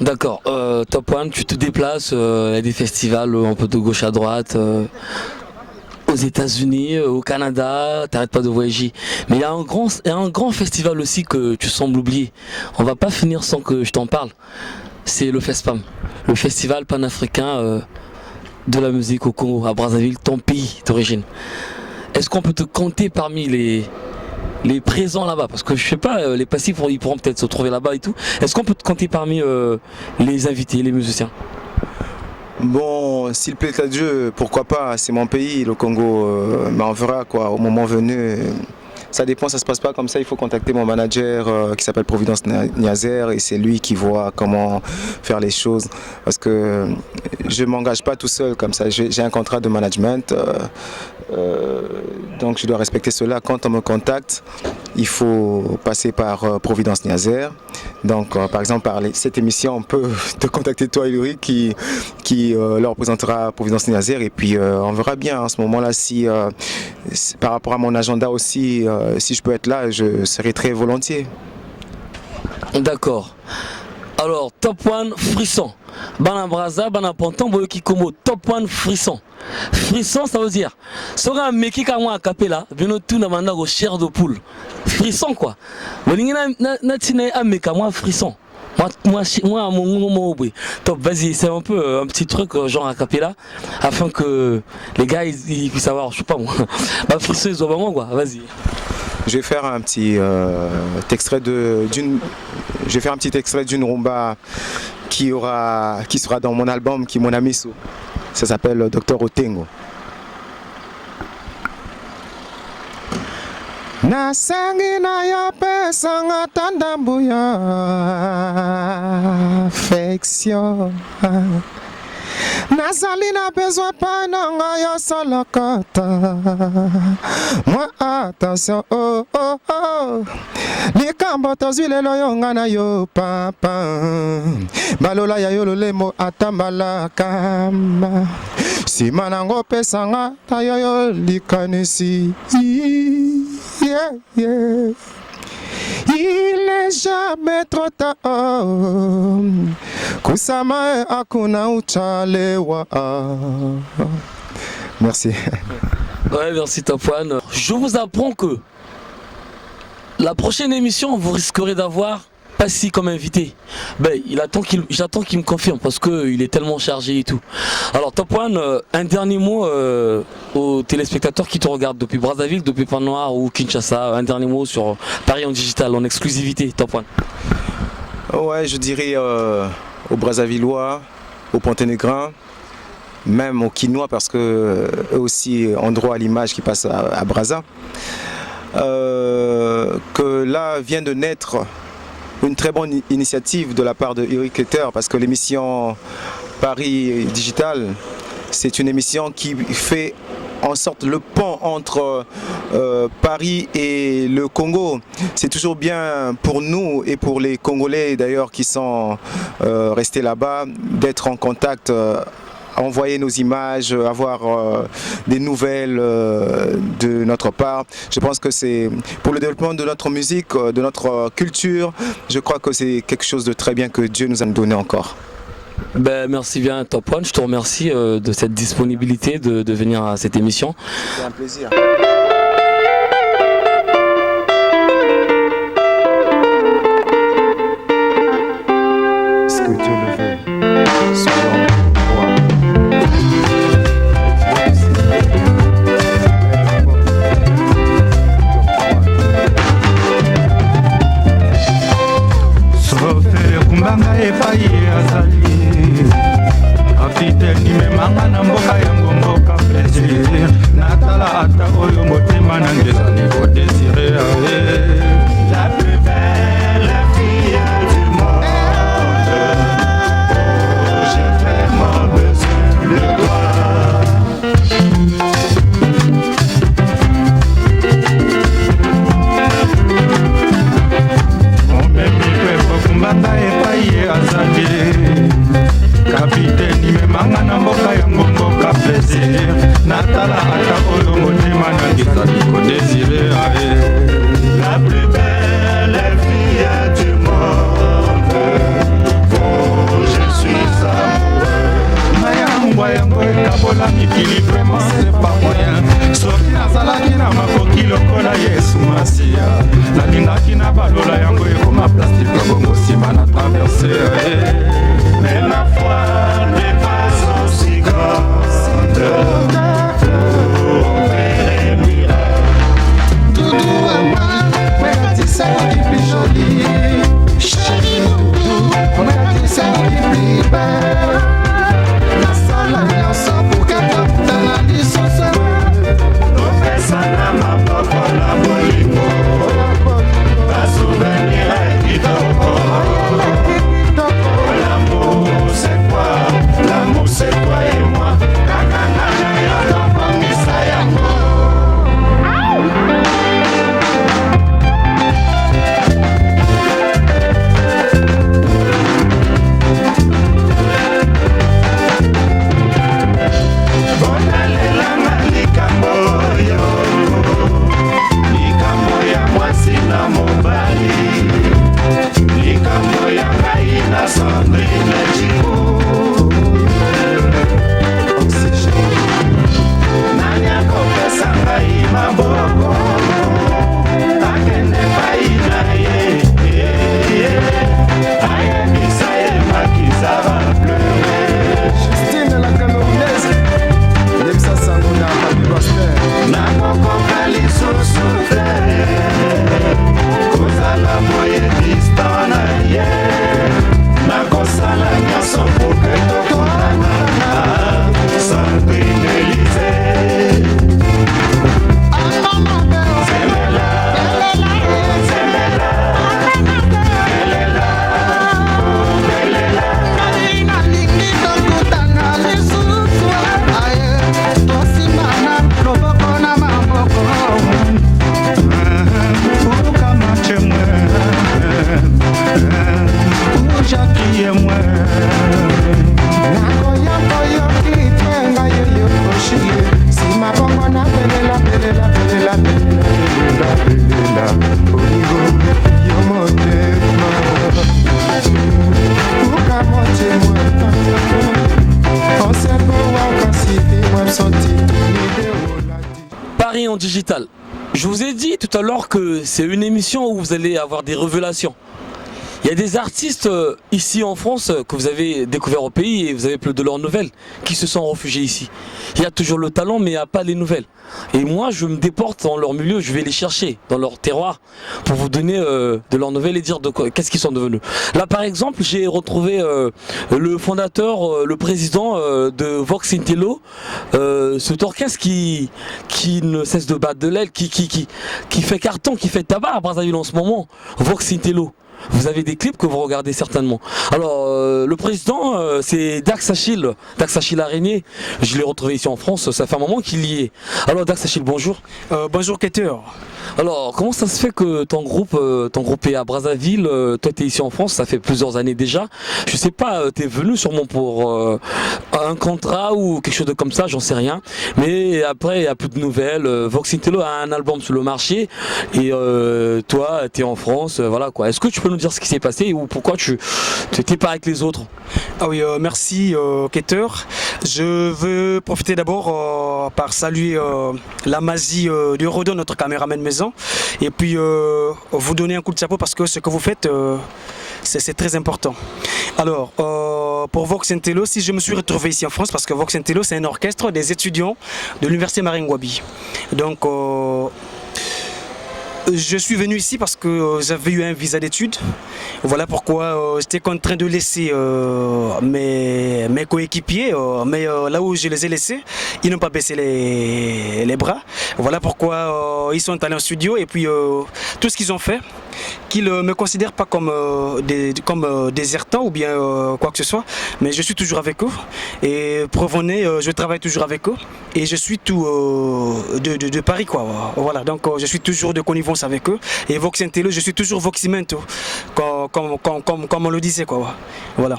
D'accord, Top One, tu te déplaces, il y a des festivals un peu de gauche à droite, aux États-Unis, au Canada, t'arrêtes pas de voyager. Mais il y a un grand festival aussi que tu sembles oublier. On va pas finir sans que je t'en parle. C'est le FESPAM, le festival panafricain de la musique au Congo, à Brazzaville, ton pays d'origine. Est-ce qu'on peut te compter parmi les présents là-bas? Parce que je sais pas, les passifs ils pourront peut-être se trouver là-bas et tout. Est-ce qu'on peut te compter parmi les invités, les musiciens? Bon, s'il plaît à Dieu, pourquoi pas, c'est mon pays, le Congo, mais on verra quoi, au moment venu. Ça dépend, ça se passe pas comme ça, il faut contacter mon manager qui s'appelle Providence Niazer et c'est lui qui voit comment faire les choses. Parce que je ne m'engage pas tout seul comme ça, j'ai un contrat de management, donc je dois respecter cela. Quand on me contacte, il faut passer par Providence Niazer. Donc par exemple, par cette émission, on peut te contacter toi, Ulrich, qui leur représentera Providence Niazer et puis on verra bien à ce moment-là si par rapport à mon agenda aussi, si je peux être là, je serai très volontiers. D'accord. Alors, Top One Frisson. Bana Braza, Bana Ponton, Boyoki Komo, Top One Frisson. Frisson, ça veut dire, Sora un meki kamwa a capella, vino tout na manda go chair de poule. Frisson quoi. Bolingina na tine a meka moi frisson. Moi, mon top, vas-y, c'est un peu un petit truc genre a cappella afin que les gars ils puissent savoir, je sais pas moi. Bah, frisson, ils ont vraiment quoi, vas-y. Je vais faire un petit extrait d'une rumba qui sera dans mon album, qui est mon ami Sou. Ça s'appelle Dr Otengo. Nasangi na yo pesa ngatandambu ya affection. Nazali na besoin pas nanga yo solokota. Moi attention oh oh oh. Likambo tozwi lelo yo nga na yo papa. Balola ya yo lolemo atambalaka. Sima nango pesa nga ta yo likanisi. Yeah, yeah. Il est jamais trop tard. Kusama akuna uchalewa. Merci. Ouais, merci Top One. Je vous apprends que la prochaine émission, vous risquerez d'avoir Passy comme invité. Ben, j'attends qu'il me confirme parce qu'il est tellement chargé et tout. Alors Top One, un dernier mot aux téléspectateurs qui te regardent depuis Brazzaville, depuis Pan-Noir ou Kinshasa. Un dernier mot sur Paris en digital, en exclusivité, Top One. Ouais, je dirais aux Brazzavillois, aux Ponténégrins, même aux Quinois parce que eux aussi ont droit à l'image qui passe à Brazza. Que là vient de naître une très bonne initiative de la part de Ulrich Ketter parce que l'émission Paris Digital, c'est une émission qui fait en sorte le pont entre Paris et le Congo. C'est toujours bien pour nous et pour les Congolais d'ailleurs qui sont restés là-bas d'être en contact, envoyer nos images, avoir des nouvelles de notre part. Je pense que c'est pour le développement de notre musique, de notre culture, je crois que c'est quelque chose de très bien que Dieu nous a donné encore. Ben, merci bien Top One, je te remercie de cette disponibilité de venir à cette émission. C'est un plaisir. Est-ce que Dieu le veut? Soyons kumbanga epai azali kapiteni memanga na mboka yango mboka plaisir natala ata oyo motema nangezali kodesire Kumbata epai ye azali kapiteni memanga na mboka ya mboka plaisir natala ata oyo motema nangizali kodesire ae la plus belle fille du monde oh je suis amoureux mayangwa yango ekabola mikili vraiment c'est pas moyen soki nazalaki na makoki lokola yesu masiya nalingaki na balola yango ekoma plastique bongo nsima na traverse mais la foi n'est pas aussi grande pour faire un miracle. Doudou Ama, regarde ça qui plus joli. Chérie Doudou, regarde ça qui plus belle. La salle alliance pour qu'elle dans la licence. Sana maboko la bolingo la souvenir kitoko. L'amour c'est quoi? L'amour c'est toi et moi. Kakana ya topangisa yango. Bonalela malikambo yo. Na mobali likambo ya ngai na Sandrine Chiku nani akopesa ngai maboko akende pai na ye ayebisa ye makisa bapleure Justine la Camerounaise Lemsa Sangouna Papi Baster nakokoka lisusu te kozala moye distant na ye nakosala nyonso poke tokondana Sandrine Elise Paris en digital. Je vous ai dit tout à l'heure que c'est une émission où vous allez avoir des révélations. Il y a des artistes ici en France que vous avez découvert au pays et vous avez plus de leurs nouvelles qui se sont réfugiés ici. Il y a toujours le talent mais il n'y a pas les nouvelles. Et moi je me déporte dans leur milieu, je vais les chercher dans leur terroir pour vous donner de leurs nouvelles et dire qu'est-ce qu'ils sont devenus. Là par exemple j'ai retrouvé le fondateur, le président de Vox Intello, ce orchestre qui ne cesse de battre de l'aile, qui fait carton, qui fait tabac à Brazzaville en ce moment, Vox Intello. Vous avez des clips que vous regardez certainement. Alors le président c'est Dax Achille Araignée. Je l'ai retrouvé ici en France, ça fait un moment qu'il y est. Alors Dax Achille, bonjour. Bonjour Keter. Alors comment ça se fait que ton groupe est à Brazzaville, toi tu es ici en France, ça fait plusieurs années déjà. Je sais pas, tu es venu sûrement pour un contrat ou quelque chose de comme ça, j'en sais rien. Mais après il n'y a plus de nouvelles. Vox Intello a un album sur le marché et toi tu es en France, voilà quoi. Est-ce que tu peux nous dire ce qui s'est passé ou pourquoi tu n'étais pas avec les autres? Ah oui, merci Keter. Je veux profiter d'abord par saluer Lamazi de Rodon, notre caméraman maison, et puis vous donner un coup de chapeau parce que ce que vous faites c'est très important. Alors pour Vox Intello, si je me suis retrouvé ici en France, parce que Vox Intello c'est un orchestre des étudiants de l'université Maringouabi. Donc je suis venu ici parce que j'avais eu un visa d'études. Voilà pourquoi j'étais contraint de laisser mes coéquipiers, mais là où je les ai laissés, ils n'ont pas baissé les bras. Voilà pourquoi ils sont allés en studio et puis tout ce qu'ils ont fait, qu'ils ne me considèrent pas comme désertant ou bien quoi que ce soit, mais je suis toujours avec eux. Et preuve en est, je travaille toujours avec eux et je suis tout de Paris, quoi. Voilà, donc je suis toujours de connivence avec eux. Et Vox Intello, je suis toujours Voximento, comme on le disait, quoi. Voilà.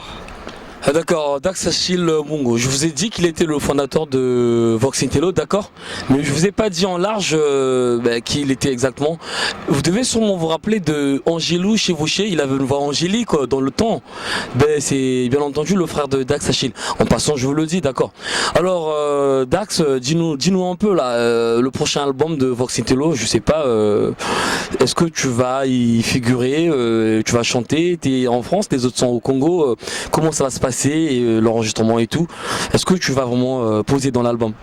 Ah d'accord, Dax Achille Mungo. Je vous ai dit qu'il était le fondateur de Vox Intello, d'accord, mais je vous ai pas dit en large qui il était exactement. Vous devez sûrement vous rappeler de Angelou Chevauché, il avait une voix angélique dans le temps. C'est bien entendu le frère de Dax Achille. En passant, je vous le dis, d'accord. Alors Dax, dis-nous un peu là, le prochain album de Vox Intello, je sais pas, est-ce que tu vas y figurer, tu vas chanter, tu es en France, les autres sont au Congo, comment ça va se passer? Et l'enregistrement et tout, est-ce que tu vas vraiment poser dans l'album?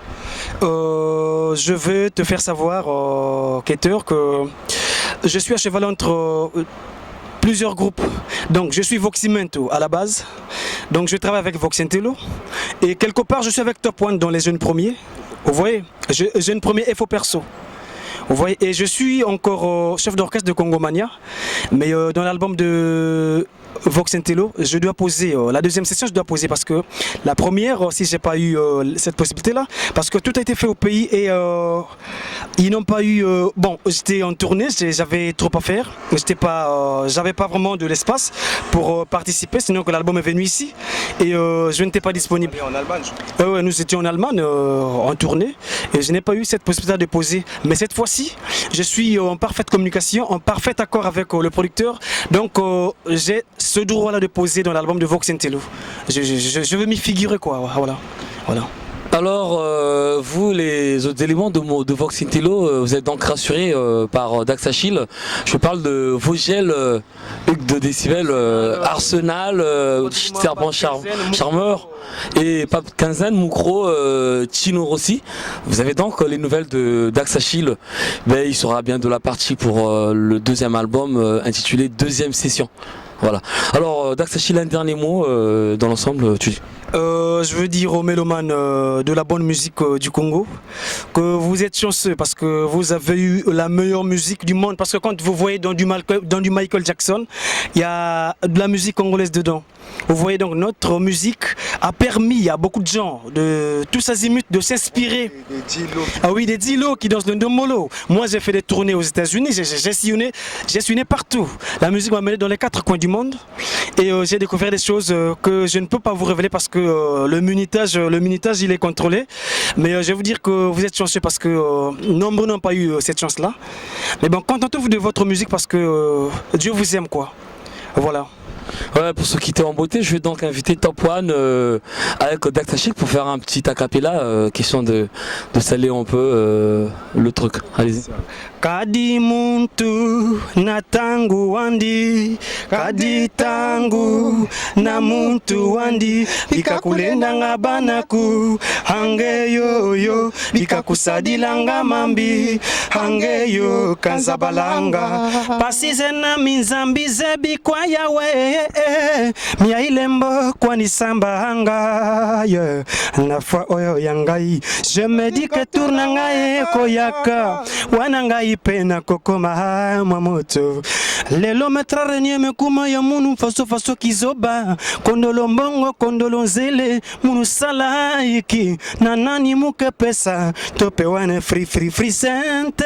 Je vais te faire savoir, Keter, que je suis à cheval entre plusieurs groupes. Donc je suis Voximento à la base, donc je travaille avec Vox Intello et quelque part je suis avec Top One dans les jeunes premiers. Vous voyez, jeunes premiers FO perso. Vous voyez, et je suis encore chef d'orchestre de Congomania, mais dans l'album de Vox Intello, je dois poser, la deuxième session je dois poser parce que la première, si j'ai pas eu cette possibilité là, parce que tout a été fait au pays et ils n'ont pas eu, bon j'étais en tournée, j'avais trop à faire, j'avais pas vraiment de l'espace pour participer, sinon que l'album est venu ici et je n'étais pas disponible. En Allemagne, nous étions en Allemagne en tournée et je n'ai pas eu cette possibilité de poser, mais cette fois-ci je suis en parfaite communication, en parfait accord avec le producteur, donc j'ai ce droit-là de poser dans l'album de Vox Intello. Je veux m'y figurer, quoi. Voilà. Alors, vous, les autres éléments de Vox Intello, vous êtes donc rassurés par Dax Achille. Je parle de Vogel, Hugues de Décibel, Arsenal, Serpent Charmeur et Pape Quinzaine, Moukro, Tino Rossi. Vous avez donc les nouvelles de Dax Achille. Il sera bien de la partie pour le deuxième album intitulé Deuxième Session. Voilà. Alors, Dax Achille, un dernier mot dans l'ensemble, tu dis. Je veux dire aux mélomanes de la bonne musique du Congo que vous êtes chanceux parce que vous avez eu la meilleure musique du monde. Parce que quand vous voyez dans du Michael Jackson, il y a de la musique congolaise dedans. Vous voyez donc notre musique a permis à beaucoup de gens de tous azimuts de s'inspirer. Ah oui, des Dilo qui dansent le Ndomolo. Moi j'ai fait des tournées aux États-Unis, j'ai sillonné partout. La musique m'a mené dans les 4 coins du monde et j'ai découvert des choses que je ne peux pas vous révéler parce que le munitage il est contrôlé. Mais je vais vous dire que vous êtes chanceux parce que nombreux n'ont pas eu cette chance-là. Mais bon, contentez-vous de votre musique parce que Dieu vous aime, quoi. Voilà. Ouais, pour se quitter en beauté, je vais donc inviter Top One avec Dax Achille pour faire un petit acapella, question de saler un peu le truc. Allez-y. Kadi muntu na tangu wandi, kadi tangu na muntu wandi, bikakulendanga banaku, hange yoyo, bikakusadilanga mambi, hange yo kanzabalanga, pasize na minzambi zebi kwa yawe, mia ilembo kwa nisamba hanga, na fwa oyo yangai, je me dis que tournanga eko yaka, wanangai pena kokoma mamoto lelo metra renye mekuma ya munu faso kizoba kondolo mbongo kondolo nzele munu sala iki na nani muke pesa tope wane free sente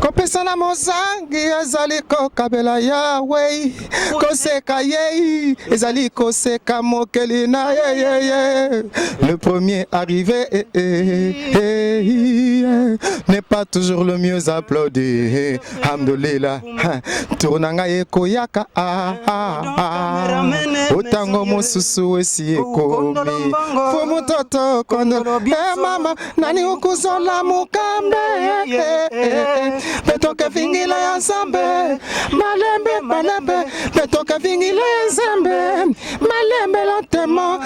kopesa na mozangi ezali kokabela yawe koseka yei ezali koseka mokeli na ye le premier arrivé n'est pas toujours le mieux applaudi. Hamdulillah. Tournanga eko yaka otango mosusu esi ekomi fumu toto kondo mama nani ukuzola mukambe betoke vingila ya nzambe malembe betoke vingila ya nzambe malembe lentement.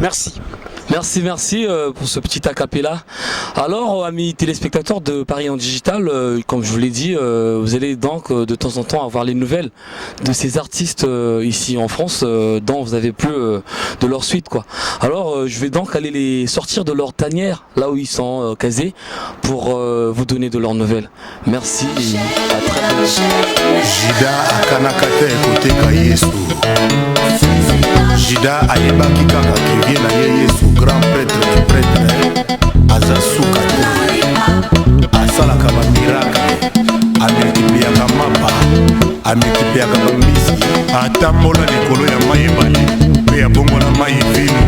Merci. Merci pour ce petit acapella. Alors, amis téléspectateurs de Paris en Digital, comme je vous l'ai dit, vous allez donc de temps en temps avoir les nouvelles de ces artistes ici en France dont vous avez plus de leur suite, quoi. Alors, je vais donc aller les sortir de leur tanière, là où ils sont casés, pour vous donner de leurs nouvelles. Merci et à très bientôt. Jida akanakate côté Yesu. Jida ayebaki kaka kivie na ye Yesu grand prêtre du prêtre azasuka te asalaka ba miracle amultipliaka mapa amultipliaka ba misi atambola likolo ya mai ebale mpe abongola mai vino.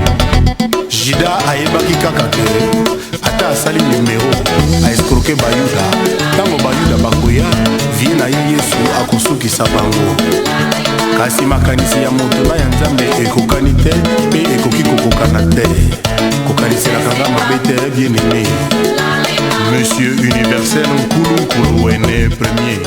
Jida ayebaki kaka te ata asali numero aescroke bayuda ntango bayuda bakoya vie na ye Yesu akosukisa bango. Kasi makanisi ya moto na ya nzambe ekokani te mpe ekoki kokokana te kokaniselaka nga mabe te bien aimé. Monsieur universel nkulu nkulu ene premier.